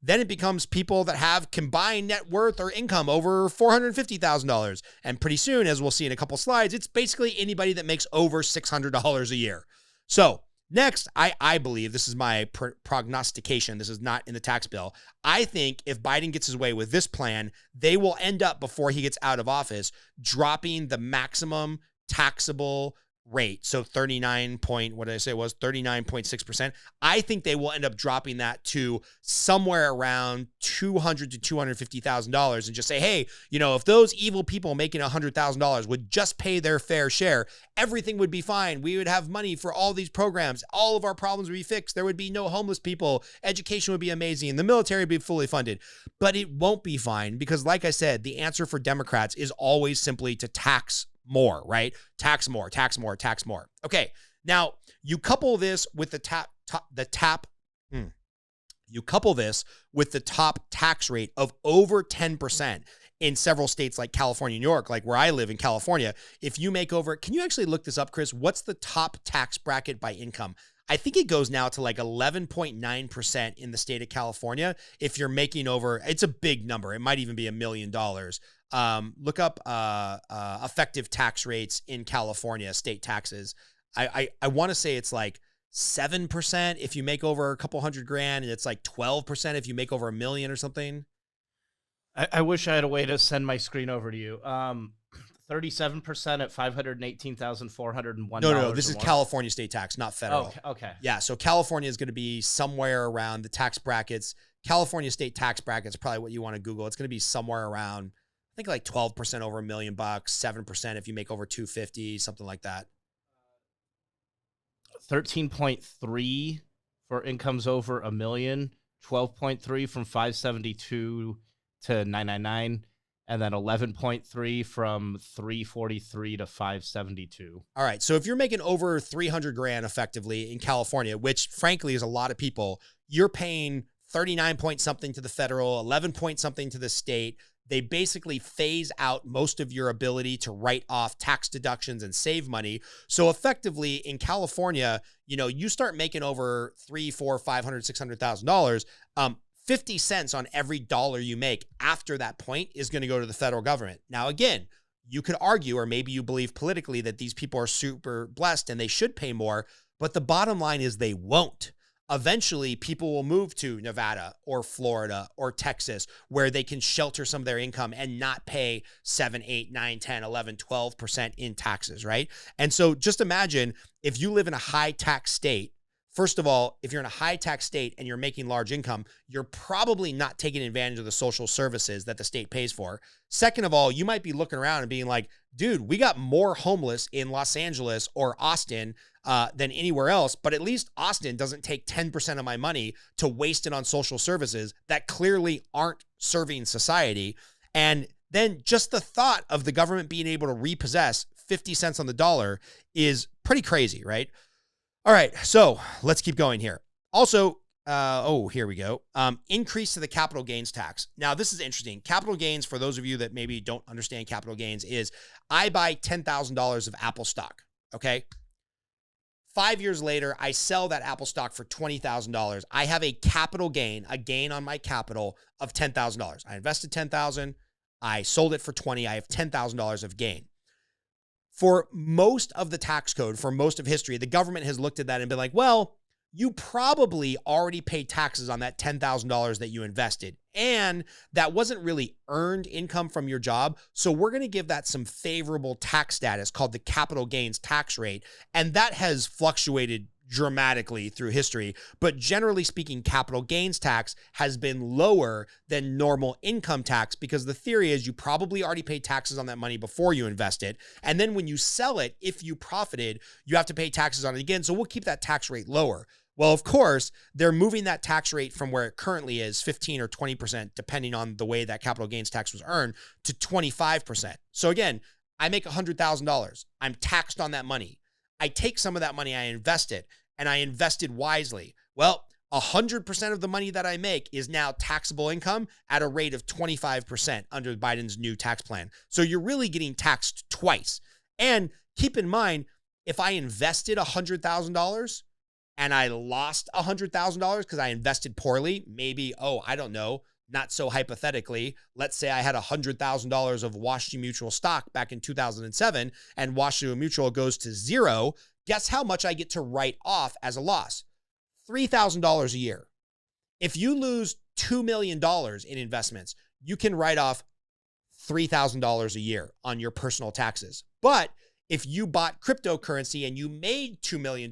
Then it becomes people that have combined net worth or income over $450,000. And pretty soon, as we'll see in a couple slides, it's basically anybody that makes over $600 a year. So Next, I believe, this is my prognostication, this is not in the tax bill. I think if Biden gets his way with this plan, they will end up, before he gets out of office, dropping the maximum taxable rate. So 39.6%. I think they will end up dropping that to somewhere around $200,000 to $250,000 and just say, hey, if those evil people making $100,000 would just pay their fair share, everything would be fine. We would have money for all these programs. All of our problems would be fixed. There would be no homeless people. Education would be amazing. And the military would be fully funded. But it won't be fine because, like I said, the answer for Democrats is always simply to tax more, right? Tax more, tax more, tax more. Okay. Now you couple this with the top tax rate of over 10% in several states like California, New York, like where I live in California. If you make over, can you actually look this up, Chris? What's the top tax bracket by income? I think it goes now to like 11.9% in the state of California. If you're making over, it's a big number. It might even be $1 million. Look up effective tax rates in California, state taxes. I want to say it's like 7% if you make over a couple $100,000, and it's like 12% if you make over $1 million or something. I wish I had a way to send my screen over to you. 37% at $518,401. No, this is California state tax, not federal. Okay. Yeah, so California is going to be somewhere around the tax brackets. California state tax brackets, probably what you want to Google. It's going to be somewhere around, I think, like 12% over $1 million, 7% if you make over 250, something like that. 13.3 for incomes over $1 million, 12.3 from 572 to 999, and then 11.3 from 343 to 572. All right. So if you're making over $300,000 effectively in California, which frankly is a lot of people, you're paying 39 point something to the federal, 11 point something to the state. They basically phase out most of your ability to write off tax deductions and save money. So effectively in California, you start making over $300,000, $400,000, $500,000, $600,000. 50 cents on every dollar you make after that point is going to go to the federal government. Now, again, you could argue, or maybe you believe politically, that these people are super blessed and they should pay more, but the bottom line is they won't. Eventually, people will move to Nevada or Florida or Texas where they can shelter some of their income and not pay 7, 8, 9, 10, 11, 12% in taxes, right? And so just imagine if you live in a high tax state. First of all, if you're in a high tax state and you're making large income, you're probably not taking advantage of the social services that the state pays for. Second of all, you might be looking around and being like, dude, we got more homeless in Los Angeles or Austin than anywhere else, but at least Austin doesn't take 10% of my money to waste it on social services that clearly aren't serving society. And then just the thought of the government being able to repossess 50 cents on the dollar is pretty crazy, right? All right, so let's keep going here. Also, here we go. Increase to the capital gains tax. Now, this is interesting. Capital gains, for those of you that maybe don't understand capital gains, is I buy $10,000 of Apple stock, okay? 5 years later, I sell that Apple stock for $20,000. I have a capital gain, a gain on my capital of $10,000. I invested $10,000. I sold it for $20,000. I have $10,000 of gain. For most of the tax code, for most of history, the government has looked at that and been like, well, you probably already paid taxes on that $10,000 that you invested. And that wasn't really earned income from your job. So we're going to give that some favorable tax status called the capital gains tax rate. And that has fluctuated dramatically through history. But generally speaking, capital gains tax has been lower than normal income tax because the theory is you probably already paid taxes on that money before you invest it. And then when you sell it, if you profited, you have to pay taxes on it again. So we'll keep that tax rate lower. Well, of course, they're moving that tax rate from where it currently is, 15 or 20%, depending on the way that capital gains tax was earned, to 25%. So again, I make $100,000. I'm taxed on that money. I take some of that money, I invest it, and I invested wisely. Well, 100% of the money that I make is now taxable income at a rate of 25% under Biden's new tax plan. So you're really getting taxed twice. And keep in mind, if I invested $100,000 and I lost $100,000 because I invested poorly, maybe, I don't know, not so hypothetically, let's say I had $100,000 of Washington Mutual stock back in 2007 and Washington Mutual goes to zero. Guess how much I get to write off as a loss? $3,000 a year. If you lose $2 million in investments, you can write off $3,000 a year on your personal taxes. But if you bought cryptocurrency and you made $2 million,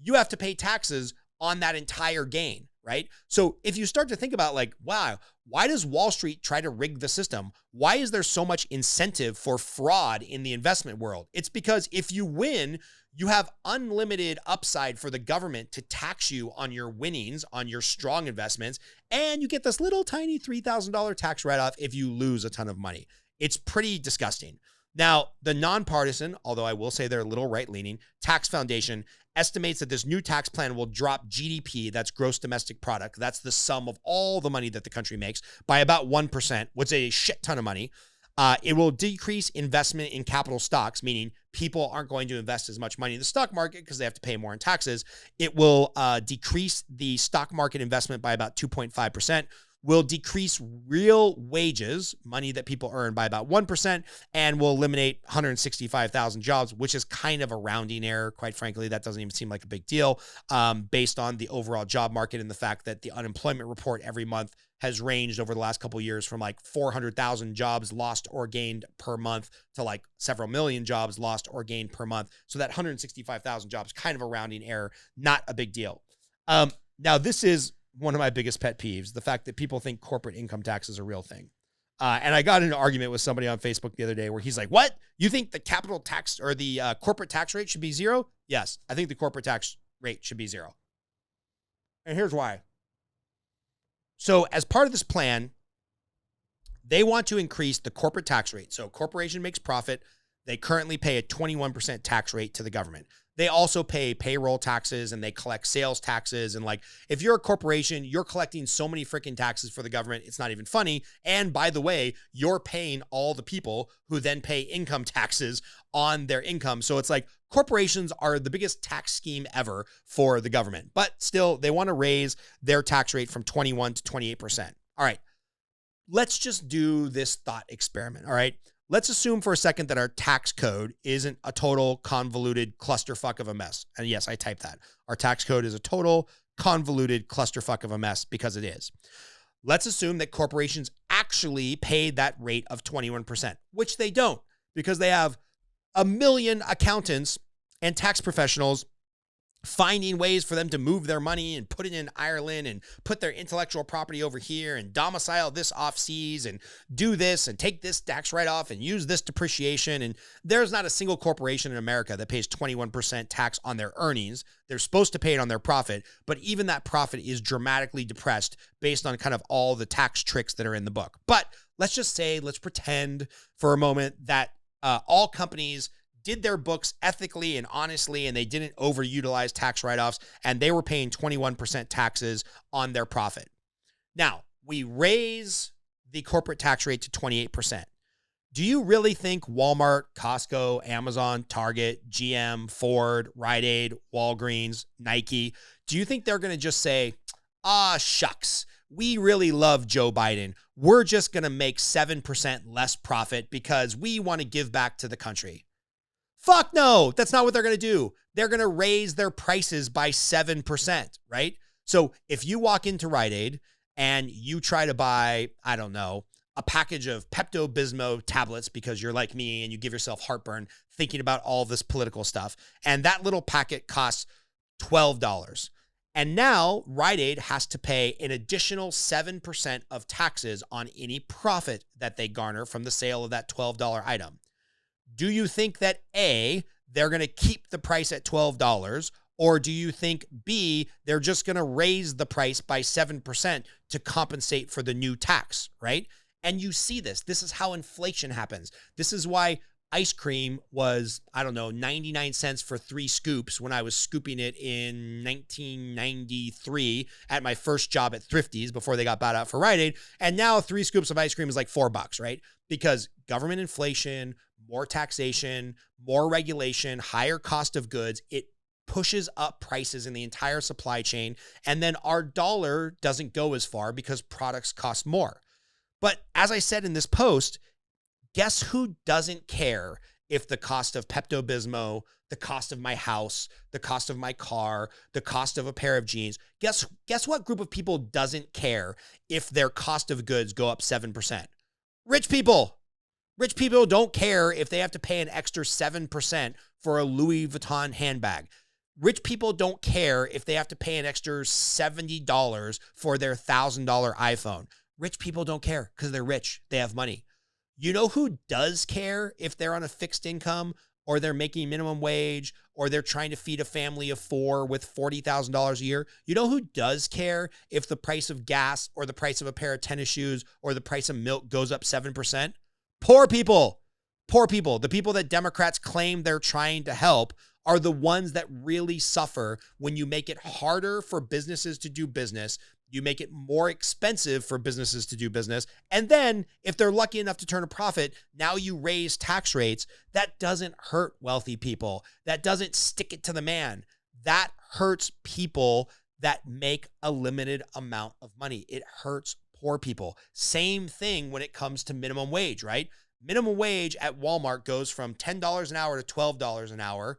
you have to pay taxes on that entire gain, right? So if you start to think about like, wow, why does Wall Street try to rig the system? Why is there so much incentive for fraud in the investment world? It's because if you win, you have unlimited upside for the government to tax you on your winnings, on your strong investments, and you get this little tiny $3,000 tax write-off if you lose a ton of money. It's pretty disgusting. Now, the nonpartisan, although I will say they're a little right-leaning, Tax Foundation estimates that this new tax plan will drop GDP, that's gross domestic product, that's the sum of all the money that the country makes, by about 1%, which is a shit ton of money. It will decrease investment in capital stocks, meaning people aren't going to invest as much money in the stock market because they have to pay more in taxes. It will decrease the stock market investment by about 2.5%, will decrease real wages, money that people earn, by about 1%, and will eliminate 165,000 jobs, which is kind of a rounding error. Quite frankly, that doesn't even seem like a big deal based on the overall job market and the fact that the unemployment report every month has ranged over the last couple of years from like 400,000 jobs lost or gained per month to like several million jobs lost or gained per month. So that 165,000 jobs, kind of a rounding error, not a big deal. Now, this is one of my biggest pet peeves, the fact that people think corporate income tax is a real thing. And I got in an argument with somebody on Facebook the other day where he's like, what? You think the capital tax or the corporate tax rate should be 0? Yes, I think the corporate tax rate should be 0. And here's why. So as part of this plan, they want to increase the corporate tax rate. So corporation makes profit. They currently pay a 21% tax rate to the government. They also pay payroll taxes and they collect sales taxes. And like, if you're a corporation, you're collecting so many freaking taxes for the government, it's not even funny. And by the way, you're paying all the people who then pay income taxes on their income. So it's like corporations are the biggest tax scheme ever for the government, but still they want to raise their tax rate from 21 to 28%. All right, let's just do this thought experiment. All right. Let's assume for a second that our tax code isn't a total convoluted clusterfuck of a mess. And yes, I typed that. Our tax code is a total convoluted clusterfuck of a mess because it is. Let's assume that corporations actually pay that rate of 21%, which they don't because they have a million accountants and tax professionals finding ways for them to move their money and put it in Ireland and put their intellectual property over here and domicile this off seas and do this and take this tax write-off and use this depreciation. And there's not a single corporation in America that pays 21% tax on their earnings. They're supposed to pay it on their profit, but even that profit is dramatically depressed based on kind of all the tax tricks that are in the book. But let's pretend for a moment that all companies did their books ethically and honestly, and they didn't overutilize tax write-offs, and they were paying 21% taxes on their profit. Now, we raise the corporate tax rate to 28%. Do you really think Walmart, Costco, Amazon, Target, GM, Ford, Rite Aid, Walgreens, Nike, do you think they're going to just say, shucks, we really love Joe Biden. We're just going to make 7% less profit because we want to give back to the country? Fuck no, that's not what they're going to do. They're going to raise their prices by 7%, right? So if you walk into Rite Aid and you try to buy, I don't know, a package of Pepto-Bismol tablets because you're like me and you give yourself heartburn thinking about all this political stuff, and that little packet costs $12. And now Rite Aid has to pay an additional 7% of taxes on any profit that they garner from the sale of that $12 item. Do you think that A, they're going to keep the price at $12, or do you think B, they're just going to raise the price by 7% to compensate for the new tax, right? And you see this. This is how inflation happens. This is why ice cream was, 99 cents for 3 scoops when I was scooping it in 1993 at my first job at Thrifty's before they got bought out for Rite Aid. And now 3 scoops of ice cream is like $4, right? Because government inflation, more taxation, more regulation, higher cost of goods, it pushes up prices in the entire supply chain. And then our dollar doesn't go as far because products cost more. But as I said in this post, guess who doesn't care if the cost of Pepto-Bismol, the cost of my house, the cost of my car, the cost of a pair of jeans. Guess what group of people doesn't care if their cost of goods go up 7%? Rich people. Rich people don't care if they have to pay an extra 7% for a Louis Vuitton handbag. Rich people don't care if they have to pay an extra $70 for their $1,000 iPhone. Rich people don't care because they're rich. They have money. You know who does care if they're on a fixed income or they're making minimum wage or they're trying to feed a family of 4 with $40,000 a year? You know who does care if the price of gas or the price of a pair of tennis shoes or the price of milk goes up 7%? Poor people. Poor people. The people that Democrats claim they're trying to help are the ones that really suffer when you make it harder for businesses to do business. You make it more expensive for businesses to do business. And then if they're lucky enough to turn a profit, now you raise tax rates. That doesn't hurt wealthy people. That doesn't stick it to the man. That hurts people that make a limited amount of money. It hurts poor people. Same thing when it comes to minimum wage, right? Minimum wage at Walmart goes from $10 an hour to $12 an hour.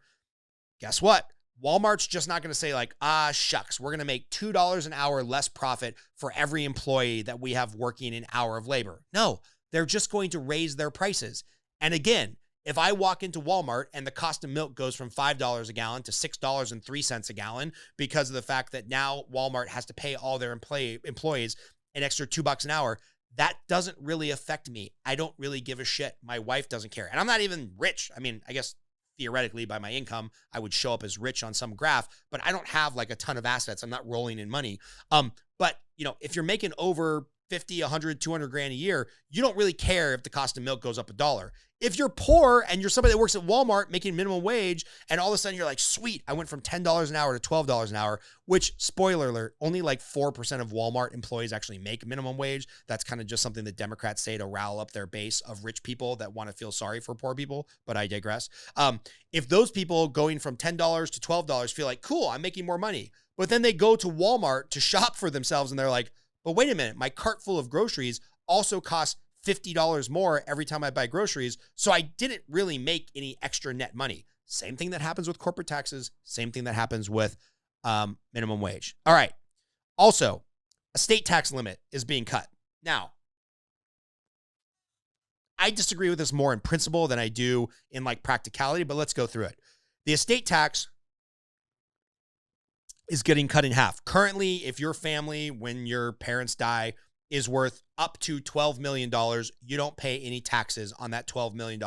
Guess what? Walmart's just not going to say like, shucks, we're going to make $2 an hour less profit for every employee that we have working an hour of labor. No, they're just going to raise their prices. And again, if I walk into Walmart and the cost of milk goes from $5 a gallon to $6.03 a gallon because of the fact that now Walmart has to pay all their employees an extra $2 an hour, that doesn't really affect me. I don't really give a shit. My wife doesn't care. And I'm not even rich. I mean, I guess theoretically by my income, I would show up as rich on some graph, but I don't have like a ton of assets. I'm not rolling in money. But you know, if you're making over 50, 100, 200 grand a year, you don't really care if the cost of milk goes up $1. If you're poor and you're somebody that works at Walmart making minimum wage, and all of a sudden you're like, sweet, I went from $10 an hour to $12 an hour, which, spoiler alert, only like 4% of Walmart employees actually make minimum wage. That's kind of just something that Democrats say to rile up their base of rich people that want to feel sorry for poor people, but I digress. If those people going from $10 to $12 feel like, cool, I'm making more money, but then they go to Walmart to shop for themselves and they're like, but wait a minute, my cart full of groceries also costs $50 more every time I buy groceries, so I didn't really make any extra net money. Same thing that happens with corporate taxes. Same thing that happens with minimum wage. All right. Also, a state tax limit is being cut. Now, I disagree with this more in principle than I do in like practicality, but let's go through it. The estate tax is getting cut in half. Currently, if your family, when your parents die, is worth up to $12 million, you don't pay any taxes on that $12 million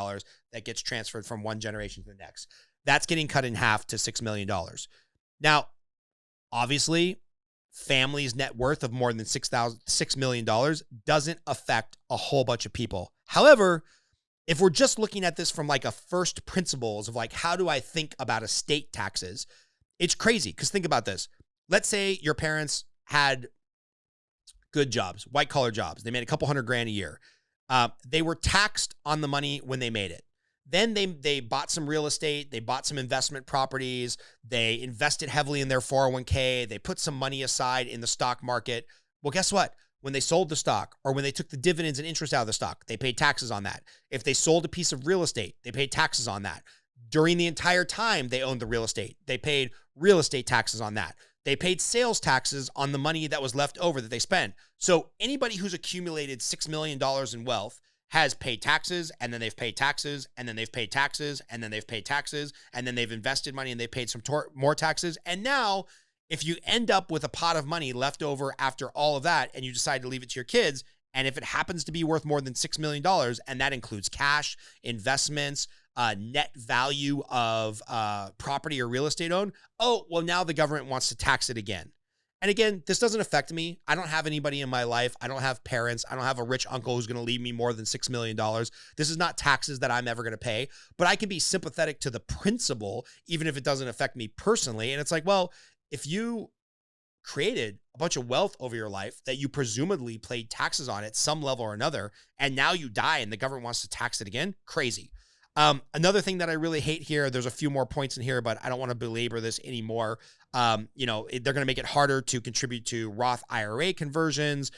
that gets transferred from one generation to the next. That's getting cut in half to $6 million. Now, obviously, families' net worth of more than $6 million doesn't affect a whole bunch of people. However, if we're just looking at this from like a first principles of like, how do I think about estate taxes? It's crazy because think about this. Let's say your parents had good jobs, white collar jobs. They made a couple $100 grand a year. They were taxed on the money when they made it. Then they bought some real estate. They bought some investment properties. They invested heavily in their 401k. They put some money aside in the stock market. Well, guess what? When they sold the stock or when they took the dividends and interest out of the stock, they paid taxes on that. If they sold a piece of real estate, they paid taxes on that. During the entire time they owned the real estate, they paid real estate taxes on that. They paid sales taxes on the money that was left over that they spent. So anybody who's accumulated $6 million in wealth has paid taxes, and then they've paid taxes, and then they've paid taxes, and then they've paid taxes, and then they've invested money and they paid some more taxes. And now if you end up with a pot of money left over after all of that and you decide to leave it to your kids, and if it happens to be worth more than $6 million, and that includes cash, investments, net value of property or real estate owned, oh, well, now the government wants to tax it again. And again, this doesn't affect me. I don't have anybody in my life. I don't have parents. I don't have a rich uncle who's going to leave me more than $6 million. This is not taxes that I'm ever going to pay, but I can be sympathetic to the principle, even if it doesn't affect me personally. And it's like, well, if you created a bunch of wealth over your life that you presumably paid taxes on at some level or another, and now you die and the government wants to tax it again, crazy. Another thing that I really hate here, there's a few more points in here, but I don't want to belabor this anymore. They're going to make it harder to contribute to Roth IRA conversions,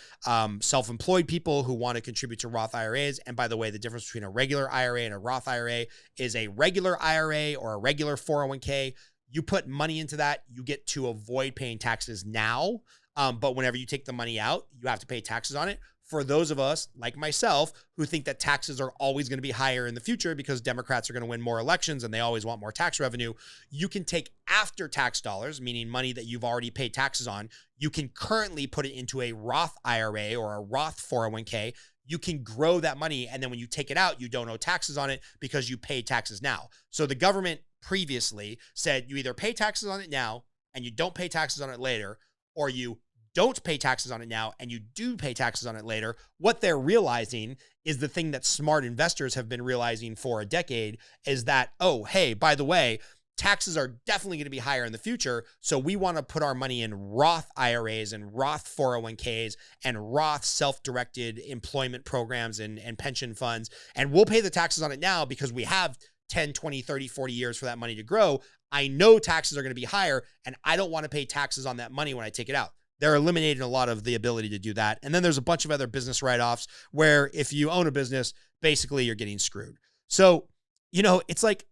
self-employed people who want to contribute to Roth IRAs. And by the way, the difference between a regular IRA and a Roth IRA is a regular IRA or a regular 401k. You put money into that, you get to avoid paying taxes now. But whenever you take the money out, you have to pay taxes on it. For those of us like myself who think that taxes are always going to be higher in the future because Democrats are going to win more elections and they always want more tax revenue, you can take after tax dollars, meaning money that you've already paid taxes on. You can currently put it into a Roth IRA or a Roth 401k. You can grow that money. And then when you take it out, you don't owe taxes on it because you pay taxes now. So the government previously said you either pay taxes on it now and you don't pay taxes on it later, or you don't pay taxes on it now and you do pay taxes on it later. What they're realizing is the thing that smart investors have been realizing for a decade is that, oh, hey, by the way, taxes are definitely going to be higher in the future. So we want to put our money in Roth IRAs and Roth 401ks and Roth self-directed employment programs and pension funds. And we'll pay the taxes on it now because we have 10, 20, 30, 40 years for that money to grow. I know taxes are going to be higher and I don't want to pay taxes on that money when I take it out. They're eliminating a lot of the ability to do that. And then there's a bunch of other business write-offs where if you own a business, basically you're getting screwed. So, it's like,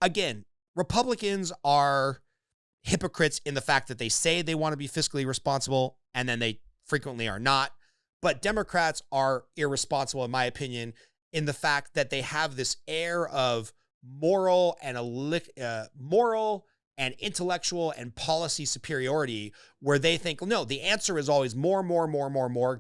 again, Republicans are hypocrites in the fact that they say they want to be fiscally responsible and then they frequently are not. But Democrats are irresponsible, in my opinion, in the fact that they have this air of moral and intellectual and policy superiority where they think, no, the answer is always more,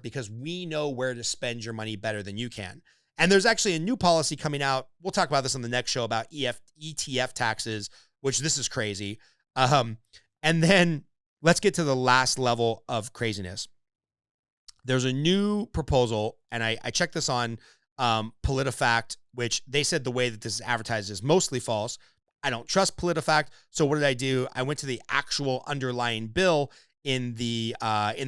because we know where to spend your money better than you can. And there's actually a new policy coming out. We'll talk about this on the next show about ETF taxes, which this is crazy. And then let's get to the last level of craziness. There's a new proposal, and I checked this on PolitiFact, which they said the way that this is advertised is mostly false. I don't trust PolitiFact. So what did I do? I went to the actual underlying bill in the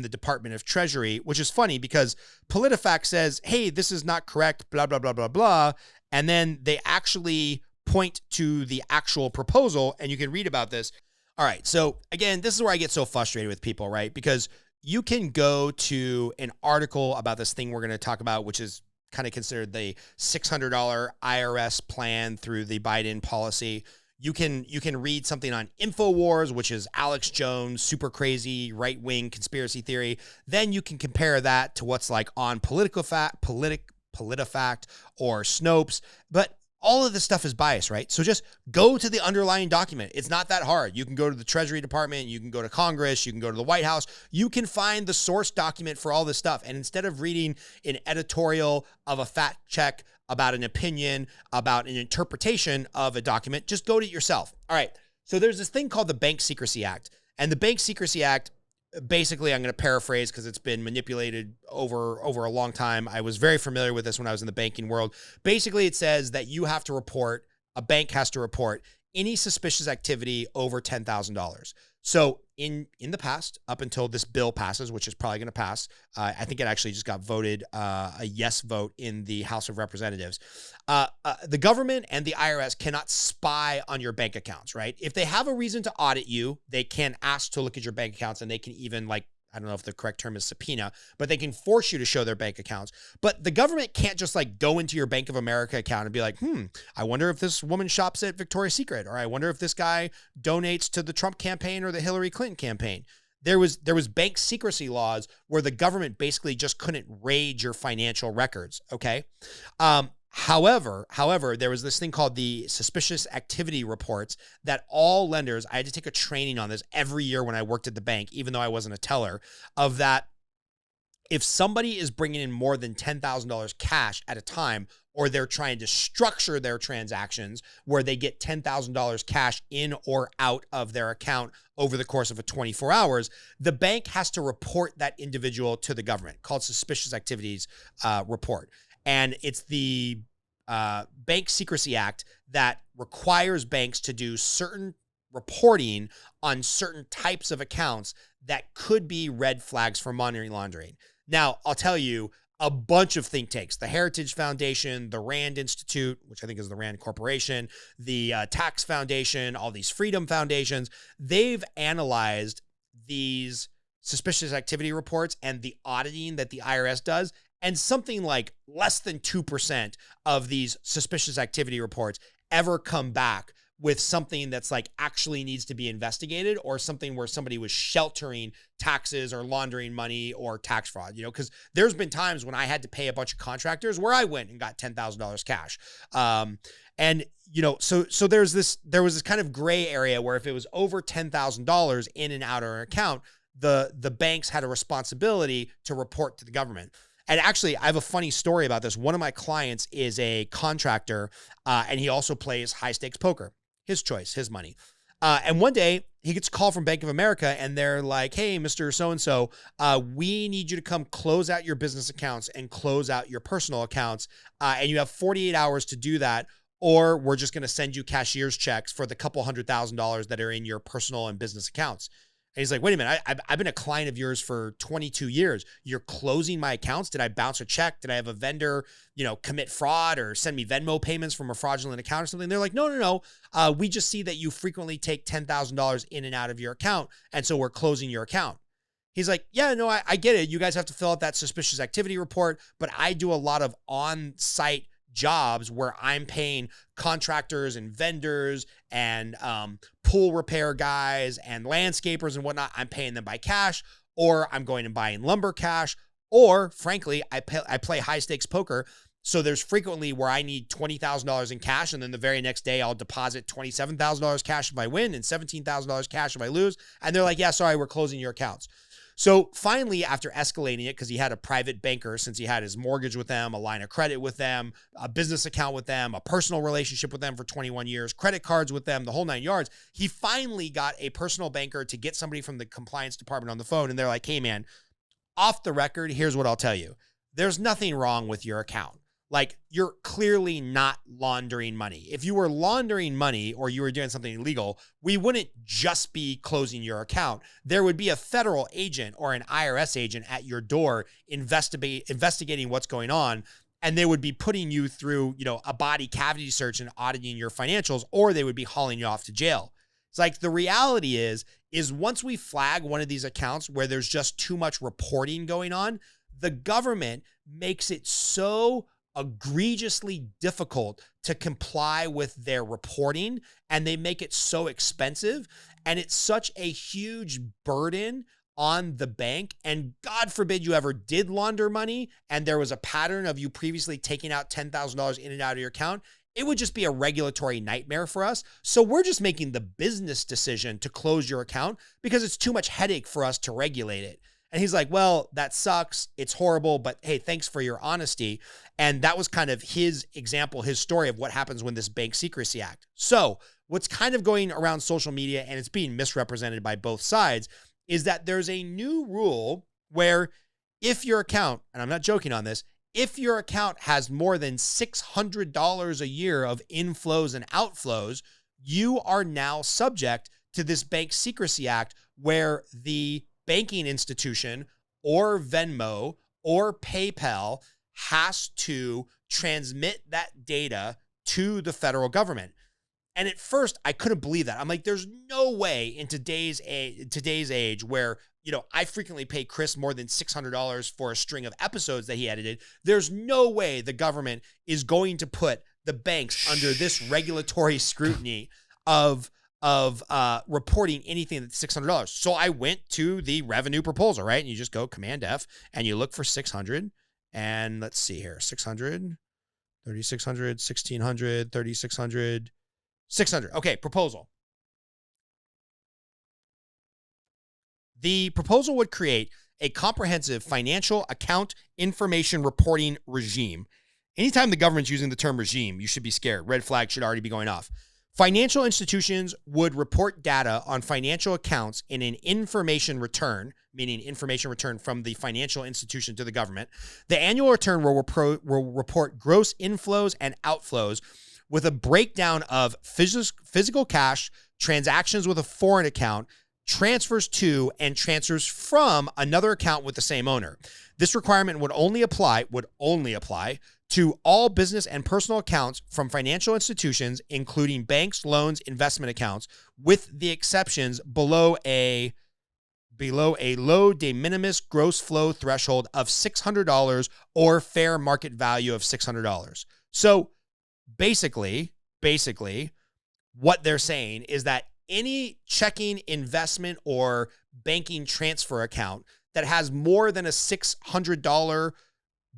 Department of Treasury, which is funny because PolitiFact says, hey, this is not correct, blah, blah, blah, blah, blah. And then they actually point to the actual proposal and you can read about this. All right. So again, this is where I get so frustrated with people, right? Because you can go to an article about this thing we're going to talk about, which is kind of considered the $600 IRS plan through the Biden policy. You can read something on InfoWars, which is Alex Jones, super crazy right-wing conspiracy theory. Then you can compare that to what's like on PolitiFact or Snopes. But all of this stuff is biased, right? So just go to the underlying document. It's not that hard. You can go to the Treasury Department, you can go to Congress, you can go to the White House. You can find the source document for all this stuff. And instead of reading an editorial of a fact check about an opinion, about an interpretation of a document, just go to it yourself. All right. So there's this thing called the Bank Secrecy Act. And the Bank Secrecy Act, basically, I'm going to paraphrase because it's been manipulated over a long time. I was very familiar with this when I was in the banking world. Basically, it says that a bank has to report any suspicious activity over $10,000. So in the past, up until this bill passes, which is probably going to pass, I think it actually just got voted a yes vote in the House of Representatives. The government and the IRS cannot spy on your bank accounts, right? If they have a reason to audit you, they can ask to look at your bank accounts and they can even I don't know if the correct term is subpoena, but they can force you to show their bank accounts. But the government can't just go into your Bank of America account and be like, I wonder if this woman shops at Victoria's Secret, or I wonder if this guy donates to the Trump campaign or the Hillary Clinton campaign. There was bank secrecy laws where the government basically just couldn't raid your financial records. Okay. However, there was this thing called the suspicious activity reports that all lenders, I had to take a training on this every year when I worked at the bank, even though I wasn't a teller, of that if somebody is bringing in more than $10,000 cash at a time, or they're trying to structure their transactions where they get $10,000 cash in or out of their account over the course of a 24 hours, the bank has to report that individual to the government, called suspicious activities report. And it's the Bank Secrecy Act that requires banks to do certain reporting on certain types of accounts that could be red flags for money laundering. Now, I'll tell you, a bunch of think tanks, the Heritage Foundation, the Rand Institute, which I think is the Rand Corporation, the Tax Foundation, all these freedom foundations, they've analyzed these suspicious activity reports and the auditing that the IRS does. And something like less than 2% of these suspicious activity reports ever come back with something that's like actually needs to be investigated, or something where somebody was sheltering taxes or laundering money or tax fraud, because there's been times when I had to pay a bunch of contractors where I went and got $10,000 cash. So there was this kind of gray area where if it was over $10,000 in and out of our account, the banks had a responsibility to report to the government. And actually, I have a funny story about this. One of my clients is a contractor, and he also plays high stakes poker. His choice, his money. And one day he gets a call from Bank of America, and they're like, "Hey, Mr. So-and-so, we need you to come close out your business accounts and close out your personal accounts. And you have 48 hours to do that, or we're just going to send you cashier's checks for the couple $100,000 that are in your personal and business accounts." And he's like, "Wait a minute, I've been a client of yours for 22 years. You're closing my accounts? Did I bounce a check? Did I have a vendor, commit fraud or send me Venmo payments from a fraudulent account or something?" They're like, No. We just see that you frequently take $10,000 in and out of your account, and so we're closing your account. He's like, "Yeah, no, I get it. You guys have to fill out that suspicious activity report, but I do a lot of on-site jobs where I'm paying contractors and vendors and pool repair guys and landscapers and whatnot. I'm paying them by cash, or I'm going and buying lumber cash, or frankly, I play high stakes poker. So there's frequently where I need $20,000 in cash, and then the very next day I'll deposit $27,000 cash if I win and $17,000 cash if I lose." And they're like, "Yeah, sorry, we're closing your accounts." So finally, after escalating it, because he had a private banker, since he had his mortgage with them, a line of credit with them, a business account with them, a personal relationship with them for 21 years, credit cards with them, the whole 9 yards, he finally got a personal banker to get somebody from the compliance department on the phone. And they're like, "Hey man, off the record, here's what I'll tell you. There's nothing wrong with your account. Like, you're clearly not laundering money. If you were laundering money or you were doing something illegal, we wouldn't just be closing your account. There would be a federal agent or an IRS agent at your door investigating what's going on, and they would be putting you through, a body cavity search and auditing your financials, or they would be hauling you off to jail." It's like, the reality is once we flag one of these accounts where there's just too much reporting going on, the government makes it so egregiously difficult to comply with their reporting, and they make it so expensive, and it's such a huge burden on the bank. And God forbid you ever did launder money and there was a pattern of you previously taking out $10,000 in and out of your account, it would just be a regulatory nightmare for us. So we're just making the business decision to close your account because it's too much headache for us to regulate it. And he's like, "Well, that sucks. It's horrible, but hey, thanks for your honesty." And that was kind of his example, his story of what happens when this Bank Secrecy Act. So what's kind of going around social media, and it's being misrepresented by both sides, is that there's a new rule where if your account, and I'm not joking on this, if your account has more than $600 a year of inflows and outflows, you are now subject to this Bank Secrecy Act, where the banking institution or Venmo or PayPal has to transmit that data to the federal government. And at first, I couldn't believe that. I'm like, there's no way in today's age where, I frequently pay Chris more than $600 for a string of episodes that he edited. There's no way the government is going to put the banks under this regulatory scrutiny of reporting anything that's $600. So I went to the revenue proposal, right? And you just go Command F and you look for 600. And let's see here, 600, 3,600, 1,600, 3,600, 600. Okay, proposal. The proposal would create a comprehensive financial account information reporting regime. Anytime the government's using the term regime, you should be scared. Red flag should already be going off. Financial institutions would report data on financial accounts in an information return, meaning information return from the financial institution to the government. The annual return will report gross inflows and outflows with a breakdown of physical cash, transactions with a foreign account, transfers to and transfers from another account with the same owner. This requirement would only apply to all business and personal accounts from financial institutions, including banks, loans, investment accounts, with the exceptions below a low de minimis gross flow threshold of $600 or fair market value of $600. So basically, what they're saying is that any checking, investment, or banking transfer account that has more than a $600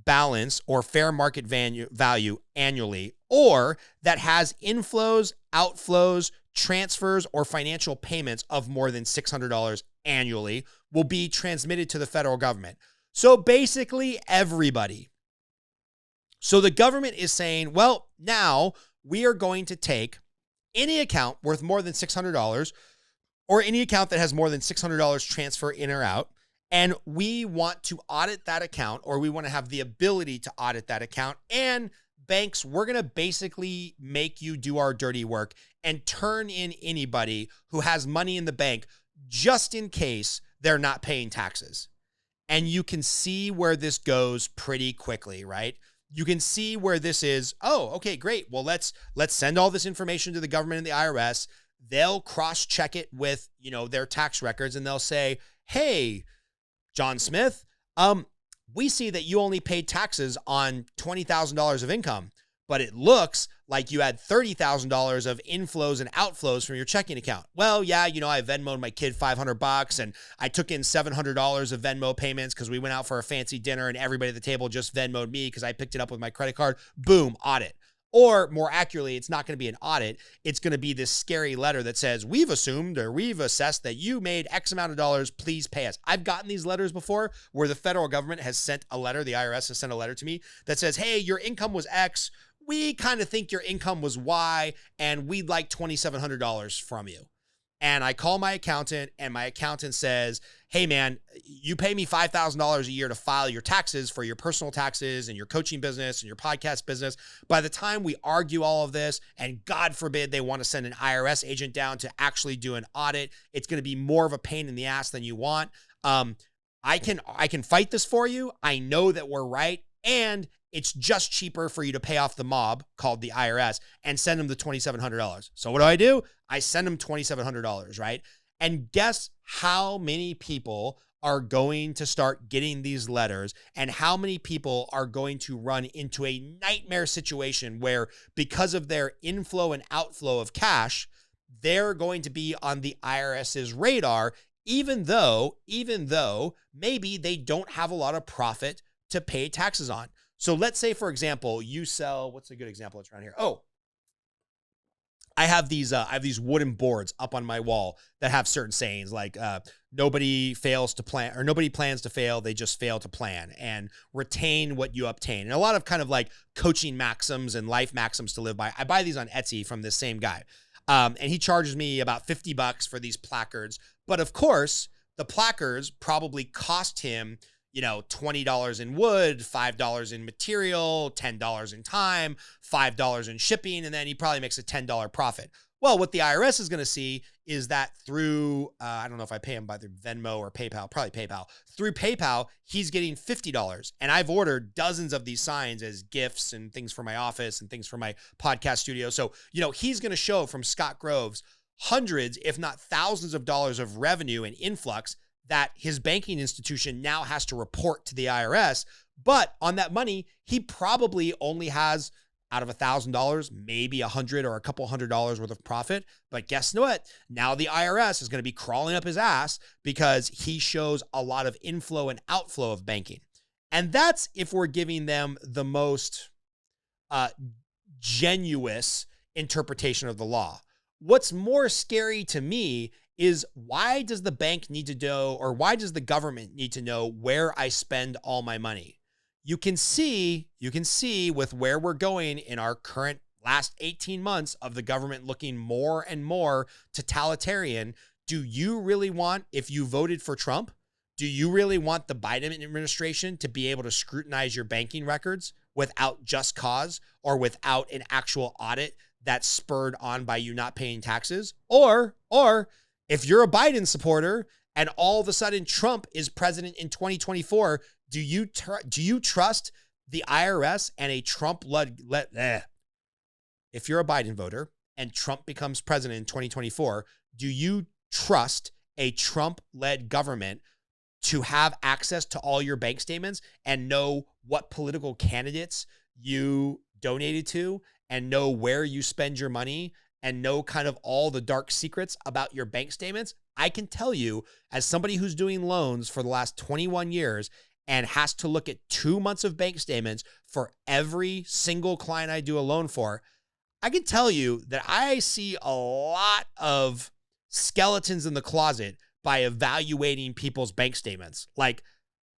balance or fair market value annually, or that has inflows, outflows, transfers, or financial payments of more than $600 annually will be transmitted to the federal government. So basically everybody. So the government is saying, well, now we are going to take any account worth more than $600 or any account that has more than $600 transfer in or out, and we want to audit that account, or we want to have the ability to audit that account. And banks, we're going to basically make you do our dirty work and turn in anybody who has money in the bank just in case they're not paying taxes. And you can see where this goes pretty quickly, right? You can see where this is. Oh, okay, great. Well, let's send all this information to the government and the IRS. They'll cross-check it with, their tax records, and they'll say, hey, John Smith, we see that you only paid taxes on $20,000 of income, but it looks like you had $30,000 of inflows and outflows from your checking account. Well, yeah, I Venmo'd my kid $500 and I took in $700 of Venmo payments because we went out for a fancy dinner and everybody at the table just Venmo'd me because I picked it up with my credit card. Boom, audit. Or more accurately, it's not going to be an audit. It's going to be this scary letter that says, we've assumed or we've assessed that you made X amount of dollars. Please pay us. I've gotten these letters before where the federal government has sent a letter. The IRS has sent a letter to me that says, hey, your income was X. We kind of think your income was Y, and we'd like $2,700 from you. And I call my accountant, and my accountant says, hey, man, you pay me $5,000 a year to file your taxes for your personal taxes and your coaching business and your podcast business. By the time we argue all of this, and God forbid they want to send an IRS agent down to actually do an audit, it's going to be more of a pain in the ass than you want. I can fight this for you. I know that we're right. And it's just cheaper for you to pay off the mob called the IRS and send them the $2,700. So what do? I send them $2,700, right? And guess how many people are going to start getting these letters, and how many people are going to run into a nightmare situation where, because of their inflow and outflow of cash, they're going to be on the IRS's radar, even though maybe they don't have a lot of profit to pay taxes on. So let's say, for example, you sell, what's a good example that's around here? Oh, I have these wooden boards up on my wall that have certain sayings like, nobody fails to plan, or nobody plans to fail. They just fail to plan, and retain what you obtain. And a lot of kind of like coaching maxims and life maxims to live by. I buy these on Etsy from this same guy. And he charges me about $50 for these placards. But of course, the placards probably cost him, $20 in wood, $5 in material, $10 in time, $5 in shipping, and then he probably makes a $10 profit. Well, what the IRS is going to see is that through, I don't know if I pay him by the Venmo or PayPal, probably PayPal. Through PayPal, he's getting $50. And I've ordered dozens of these signs as gifts and things for my office and things for my podcast studio. So, he's going to show from Scott Groves hundreds, if not thousands of dollars of revenue and influx that his banking institution now has to report to the IRS. But on that money, he probably only has, out of $1,000, maybe $100 or a couple $100 worth of profit. But guess what? Now the IRS is going to be crawling up his ass because he shows a lot of inflow and outflow of banking. And that's if we're giving them the most genuine interpretation of the law. What's more scary to me is, why does the bank need to know, or why does the government need to know where I spend all my money? You can see with where we're going in our current last 18 months of the government looking more and more totalitarian. Do you really want, if you voted for Trump, do you really want the Biden administration to be able to scrutinize your banking records without just cause, or without an actual audit that's spurred on by you not paying taxes? Or If you're a Biden supporter and all of a sudden Trump is president in 2024, do you trust the IRS and a Trump-led? If you're a Biden voter and Trump becomes president in 2024, do you trust a Trump-led government to have access to all your bank statements and know what political candidates you donated to and know where you spend your money and know kind of all the dark secrets about your bank statements? I can tell you, as somebody who's doing loans for the last 21 years and has to look at 2 months of bank statements for every single client I do a loan for, I can tell you that I see a lot of skeletons in the closet by evaluating people's bank statements. Like,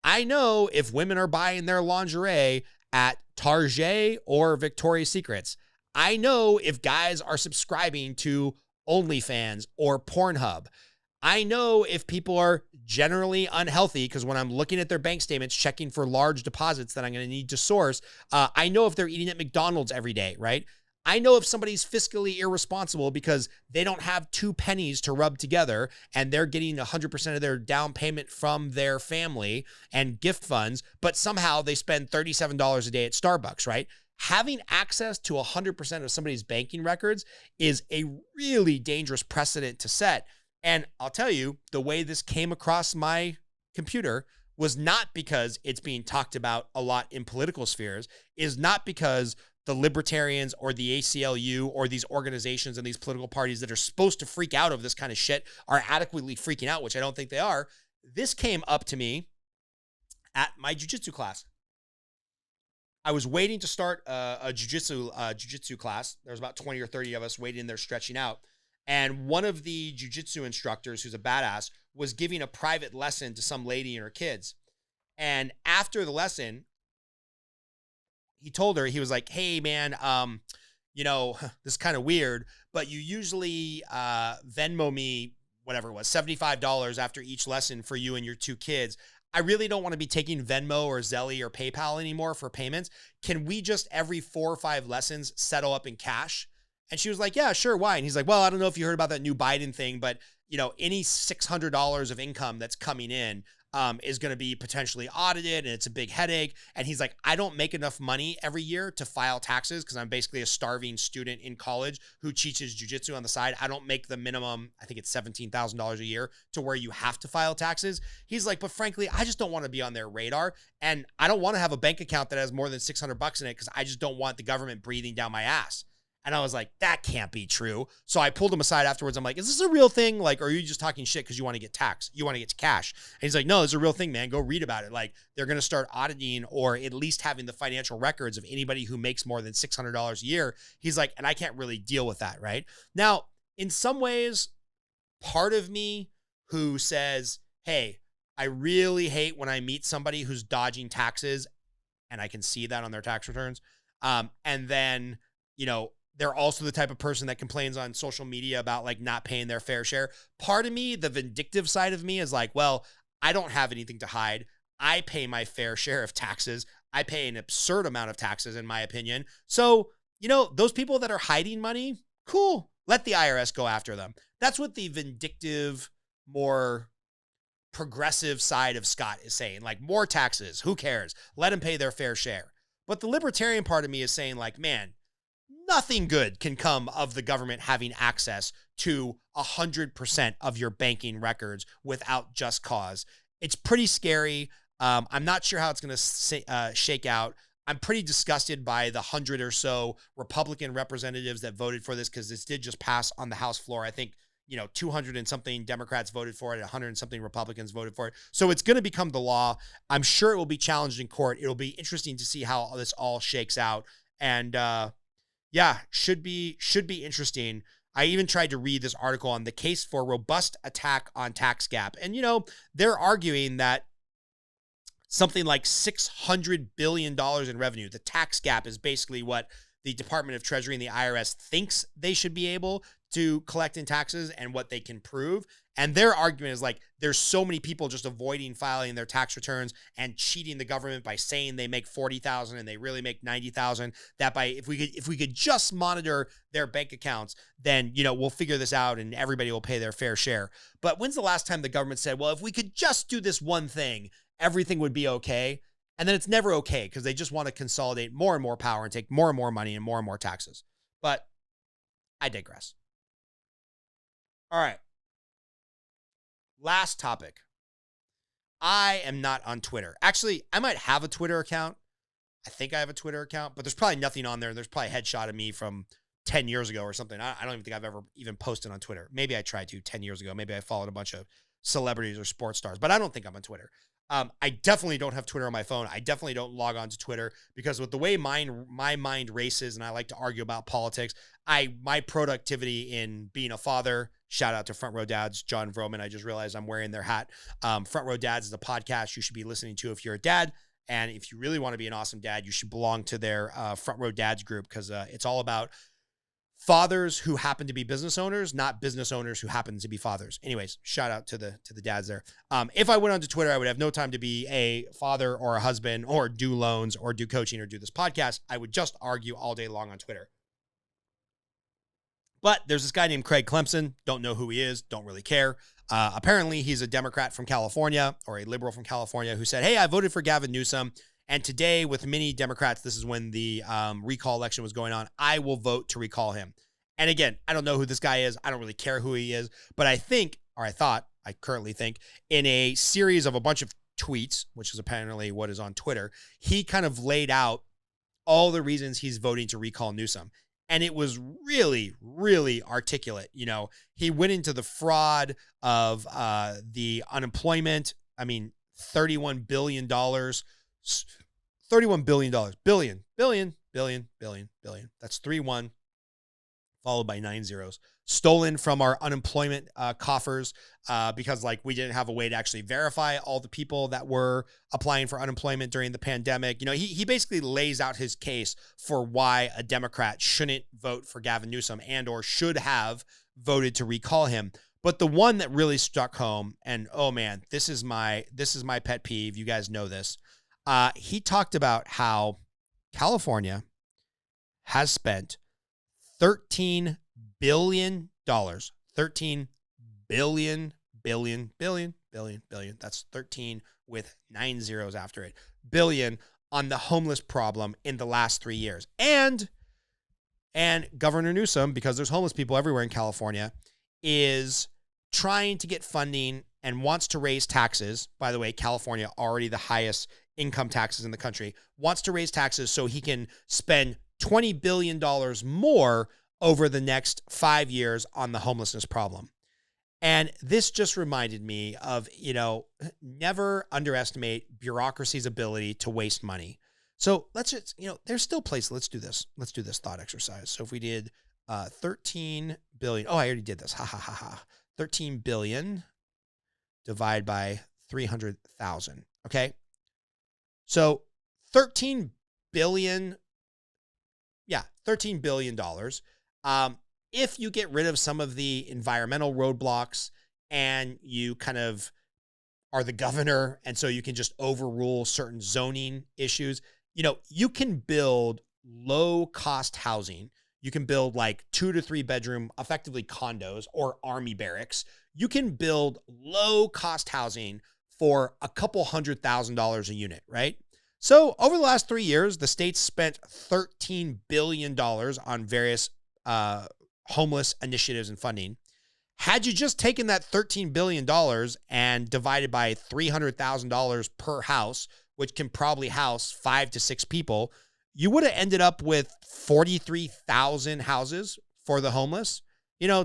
I know if women are buying their lingerie at Target or Victoria's Secrets. I know if guys are subscribing to OnlyFans or Pornhub. I know if people are generally unhealthy, because when I'm looking at their bank statements, checking for large deposits that I'm going to need to source, I know if they're eating at McDonald's every day, right? I know if somebody's fiscally irresponsible because they don't have 2 pennies to rub together and they're getting 100% of their down payment from their family and gift funds, but somehow they spend $37 a day at Starbucks, right? Having access to 100% of somebody's banking records is a really dangerous precedent to set. And I'll tell you, the way this came across my computer was not because it's being talked about a lot in political spheres, is not because the libertarians or the ACLU or these organizations and these political parties that are supposed to freak out of this kind of shit are adequately freaking out, which I don't think they are. This came up to me at my jiu-jitsu class. I was waiting to start a jiu-jitsu class. There was about 20 or 30 of us waiting there stretching out. And one of the jiu-jitsu instructors, who's a badass, was giving a private lesson to some lady and her kids. And after the lesson, he told her, he was like, hey, man, this is kind of weird, but you usually Venmo me, whatever it was, $75 after each lesson for you and your 2 kids. I really don't want to be taking Venmo or Zelle or PayPal anymore for payments. Can we just every 4 or 5 lessons settle up in cash? And she was like, yeah, sure. Why? And he's like, well, I don't know if you heard about that new Biden thing, but any $600 of income that's coming in is going to be potentially audited, and it's a big headache. And he's like, I don't make enough money every year to file taxes because I'm basically a starving student in college who teaches jiu-jitsu on the side. I don't make the minimum, I think it's $17,000 a year, to where you have to file taxes. He's like, but frankly, I just don't want to be on their radar. And I don't want to have a bank account that has more than $600 in it because I just don't want the government breathing down my ass. And I was like, that can't be true. So I pulled him aside afterwards. I'm like, is this a real thing? Like, or are you just talking shit because you want to get taxed? You want to get to cash? And he's like, no, it's a real thing, man. Go read about it. Like, they're going to start auditing or at least having the financial records of anybody who makes more than $600 a year. He's like, and I can't really deal with that, right? Now, in some ways, part of me who says, hey, I really hate when I meet somebody who's dodging taxes, and I can see that on their tax returns. And then, they're also the type of person that complains on social media about like not paying their fair share. Part of me, the vindictive side of me, is like, well, I don't have anything to hide. I pay my fair share of taxes. I pay an absurd amount of taxes, in my opinion. So, those people that are hiding money, cool. Let the IRS go after them. That's what the vindictive, more progressive side of Scott is saying. Like, more taxes. Who cares? Let them pay their fair share. But the libertarian part of me is saying like, man, nothing good can come of the government having access to 100% of your banking records without just cause. It's pretty scary. I'm not sure how it's going to shake out. I'm pretty disgusted by the 100 or so Republican representatives that voted for this, because this did just pass on the House floor. I think, 200 and something Democrats voted for it, 100 and something Republicans voted for it. So it's going to become the law. I'm sure it will be challenged in court. It'll be interesting to see how this all shakes out. And, yeah, should be interesting. I even tried to read this article on the case for robust attack on tax gap. And, they're arguing that something like $600 billion in revenue, the tax gap, is basically what the Department of Treasury and the IRS thinks they should be able to collect in taxes and what they can prove. And their argument is like, there's so many people just avoiding filing their tax returns and cheating the government by saying they make 40,000 and they really make 90,000, that if we could just monitor their bank accounts, then, we'll figure this out and everybody will pay their fair share. But when's the last time the government said, well, if we could just do this one thing, everything would be okay? And then it's never okay because they just want to consolidate more and more power and take more and more money and more taxes. But I digress. All right. Last topic. I am not on Twitter. Actually, I might have a Twitter account. I think I have a Twitter account, but there's probably nothing on there. There's probably a headshot of me from 10 years ago or something. I don't even think I've ever even posted on Twitter. Maybe I tried to 10 years ago. Maybe I followed a bunch of celebrities or sports stars, but I don't think I'm on Twitter. I definitely don't have Twitter on my phone. I definitely don't log on to Twitter because with the way my mind races and I like to argue about politics, my productivity in being a father, shout out to Front Row Dads, John Vroman. I just realized I'm wearing their hat. Front Row Dads is a podcast you should be listening to if you're a dad. And if you really want to be an awesome dad, you should belong to their Front Row Dads group because it's all about fathers who happen to be business owners, not business owners who happen to be fathers. Anyways, shout out to the dads there. If I went onto Twitter, I would have no time to be a father or a husband or do loans or do coaching or do this podcast. I would just argue all day long on Twitter. But there's this guy named Craig Clemson. Don't know who he is. Don't really care. Apparently, he's a Democrat from California or a liberal from California who said, hey, I voted for Gavin Newsom. And today, with many Democrats, this is when the recall election was going on, I will vote to recall him. And again, I don't know who this guy is. I don't really care who he is. But I currently think, in a series of a bunch of tweets, which is apparently what is on Twitter, he kind of laid out all the reasons he's voting to recall Newsom. And it was really, really articulate. He went into the fraud of the unemployment. I mean, $31 billion. $31 billion. Billion. That's 3-1 followed by 9 zeros. Stolen from our unemployment coffers because we didn't have a way to actually verify all the people that were applying for unemployment during the pandemic. He basically lays out his case for why a Democrat shouldn't vote for Gavin Newsom and or should have voted to recall him. But the one that really struck home, and oh man, this is my pet peeve. You guys know this. He talked about how California has spent $13 billion. $13 billion. That's 13 with 9 zeros after it. Billion on the homeless problem in the last 3 years. And Governor Newsom, because there's homeless people everywhere in California, is trying to get funding and wants to raise taxes. By the way, California, already the highest income taxes in the country, wants to raise taxes so he can spend $20 billion more over the next 5 years on the homelessness problem. And this just reminded me of, never underestimate bureaucracy's ability to waste money. So let's just, there's still places. Let's do this. Let's do this thought exercise. So if we did 13 billion, I already did this. 13 billion divided by 300,000. Okay. So $13 billion. $13 billion. If you get rid of some of the environmental roadblocks and you kind of are the governor, and so you can just overrule certain zoning issues, you can build low-cost housing. You can build 2 to 3 bedroom, effectively condos or army barracks. You can build low-cost housing for a couple $100,000 a unit, right? So over the last 3 years, the state's spent $13 billion on various homeless initiatives and funding. Had you just taken that $13 billion and divided by $300,000 per house, which can probably house 5 to 6 people, you would have ended up with 43,000 houses for the homeless.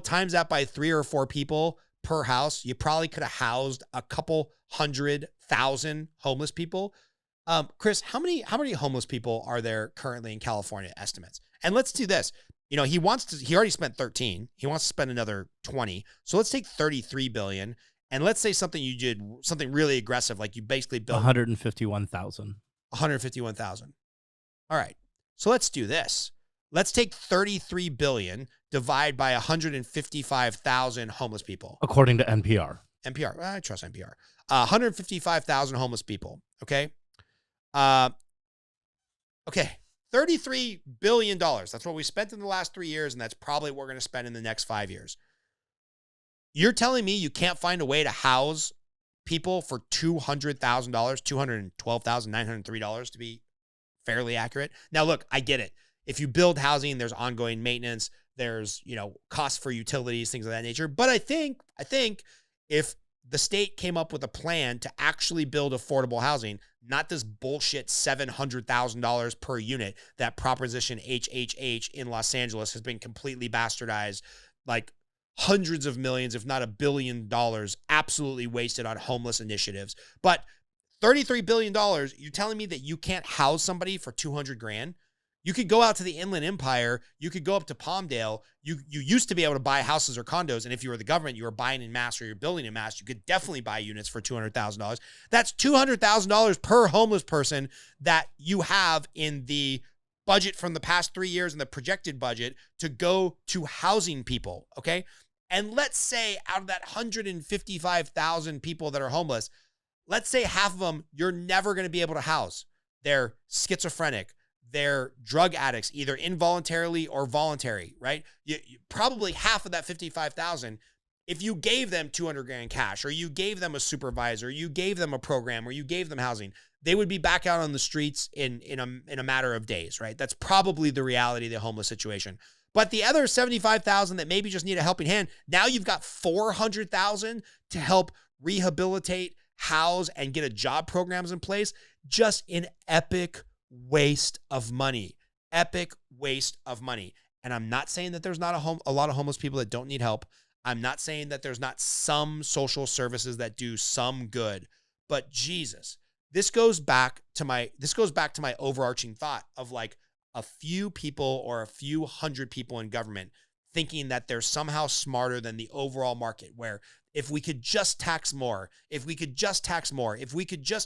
Times that by 3 or 4 people per house, you probably could have housed a couple 100,000 homeless people. Chris, how many homeless people are there currently in California estimates? And let's do this. He already spent 13. He wants to spend another 20. So let's take 33 billion. And let's say something really aggressive, like you basically built 151,000. 151,000. All right. So let's do this. Let's take 33 billion, divide by 155,000 homeless people. According to NPR. NPR. I trust NPR. 155,000 homeless people. Okay. Okay. $33 billion. That's what we spent in the last 3 years, and that's probably what we're going to spend in the next 5 years. You're telling me you can't find a way to house people for $200,000, $212,903 to be fairly accurate. Now, look, I get it. If you build housing, there's ongoing maintenance, there's, costs for utilities, things of that nature. But I think if the state came up with a plan to actually build affordable housing, not this bullshit $700,000 per unit that Proposition HHH in Los Angeles has been completely bastardized, like hundreds of millions, if not $1 billion, absolutely wasted on homeless initiatives. But $33 billion, you're telling me that you can't house somebody for 200 grand? You could go out to the Inland Empire. You could go up to Palmdale. You used to be able to buy houses or condos. And if you were the government, you were buying in mass or you're building in mass, you could definitely buy units for $200,000. That's $200,000 per homeless person that you have in the budget from the past 3 years and the projected budget to go to housing people. Okay. And let's say out of that 155,000 people that are homeless, let's say half of them you're never going to be able to house. They're schizophrenic. They're drug addicts, either involuntarily or voluntary, right? You probably half of that 55,000, if you gave them 200 grand cash, or you gave them a supervisor, you gave them a program, or you gave them housing, they would be back out on the streets in a matter of days, right? That's probably the reality of the homeless situation. But the other 75,000 that maybe just need a helping hand, now you've got 400,000 to help rehabilitate, house, and get a job programs in place. Just an epic waste of money. Epic waste of money. And I'm not saying that there's not a lot of homeless people that don't need help. I'm not saying that there's not some social services that do some good. But Jesus, this goes back to my overarching thought of like a few people or a few hundred people in government thinking that they're somehow smarter than the overall market, where if we could just tax more, if we could just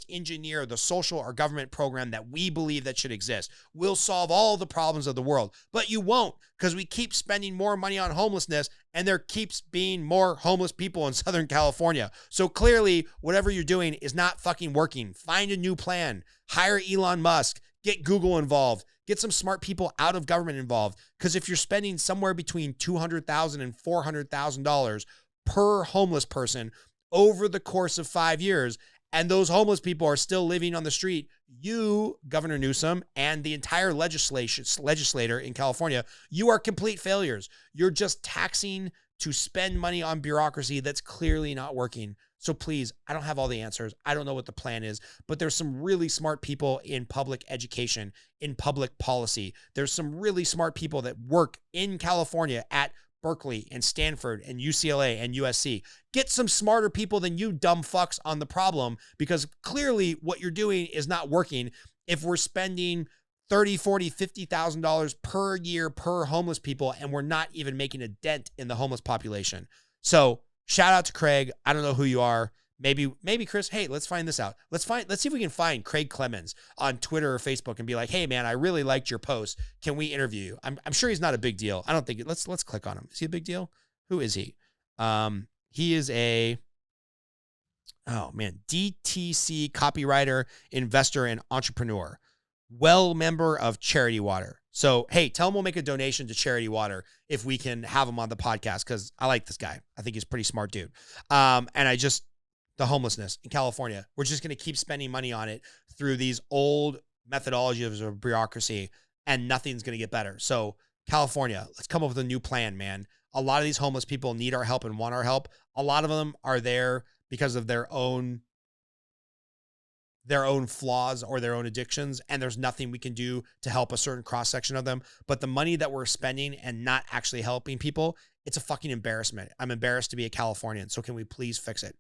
engineer the social or government program that we believe that should exist, we'll solve all the problems of the world. But you won't, because we keep spending more money on homelessness and there keeps being more homeless people in Southern California. So clearly, whatever you're doing is not fucking working. Find a new plan. Hire Elon Musk. Get Google involved. Get some smart people out of government involved. Because if you're spending somewhere between $200,000 and $400,000 per homeless person over the course of 5 years, and those homeless people are still living on the street, you, Governor Newsom, and the entire legislator in California, you are complete failures. You're just taxing to spend money on bureaucracy that's clearly not working. So please, I don't have all the answers. I don't know what the plan is, but there's some really smart people in public education, in public policy. There's some really smart people that work in California at Berkeley and Stanford and UCLA and USC. Get some smarter people than you dumb fucks on the problem, because clearly what you're doing is not working. If we're spending $30,000, $40,000, $50,000 per year per homeless people, and we're not even making a dent in the homeless population. So shout out to Craig. I don't know who you are. Maybe Chris, hey, let's find this out. Let's see if we can find Craig Clemens on Twitter or Facebook and be like, hey man, I really liked your post. Can we interview you? I'm sure he's not a big deal. I don't think let's click on him. Is he a big deal? Who is he? He is DTC copywriter, investor, and entrepreneur. Well member of Charity Water. So, hey, tell him we'll make a donation to Charity Water if we can have him on the podcast, because I like this guy. I think he's a pretty smart dude. The homelessness in California, we're just going to keep spending money on it through these old methodologies of bureaucracy, and nothing's going to get better. So California, let's come up with a new plan, man. A lot of these homeless people need our help and want our help. A lot of them are there because of their own flaws or their own addictions, and there's nothing we can do to help a certain cross-section of them. But the money that we're spending and not actually helping people, it's a fucking embarrassment. I'm embarrassed to be a Californian, so can we please fix it?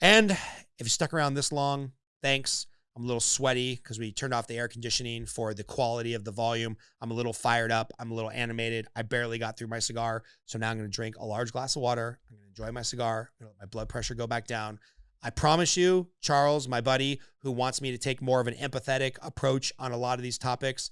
And if you stuck around this long, thanks. I'm a little sweaty because we turned off the air conditioning for the quality of the volume. I'm a little fired up. I'm a little animated. I barely got through my cigar. So now I'm going to drink a large glass of water. I'm going to enjoy my cigar. I'm going to let my blood pressure go back down. I promise you, Charles, my buddy, who wants me to take more of an empathetic approach on a lot of these topics,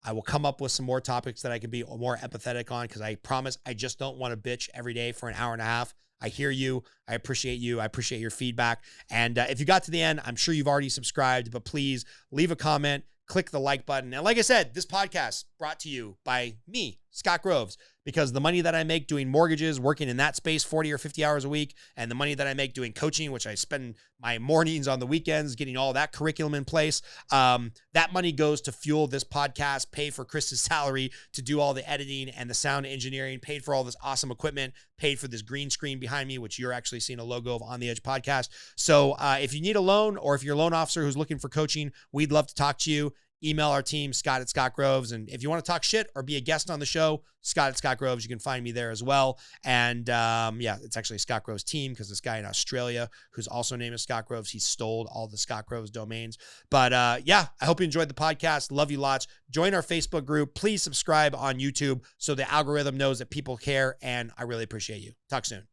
I will come up with some more topics that I can be more empathetic on, because I promise I just don't want to bitch every day for an hour and a half. I hear you. I appreciate you. I appreciate your feedback. And if you got to the end, I'm sure you've already subscribed, but please leave a comment, click the like button. And like I said, this podcast brought to you by me, Scott Groves, because the money that I make doing mortgages, working in that space 40 or 50 hours a week, and the money that I make doing coaching, which I spend my mornings on the weekends getting all that curriculum in place, that money goes to fuel this podcast, pay for Chris's salary to do all the editing and the sound engineering, paid for all this awesome equipment, paid for this green screen behind me, which you're actually seeing a logo of On the Edge podcast. So if you need a loan, or if you're a loan officer who's looking for coaching, we'd love to talk to you. Email our team, Scott@ScottGroves. And if you want to talk shit or be a guest on the show, Scott@ScottGroves, you can find me there as well. And yeah, it's actually Scott Groves team, because this guy in Australia, who's also named as Scott Groves, he stole all the Scott Groves domains. But yeah, I hope you enjoyed the podcast. Love you lots. Join our Facebook group. Please subscribe on YouTube so the algorithm knows that people care. And I really appreciate you. Talk soon.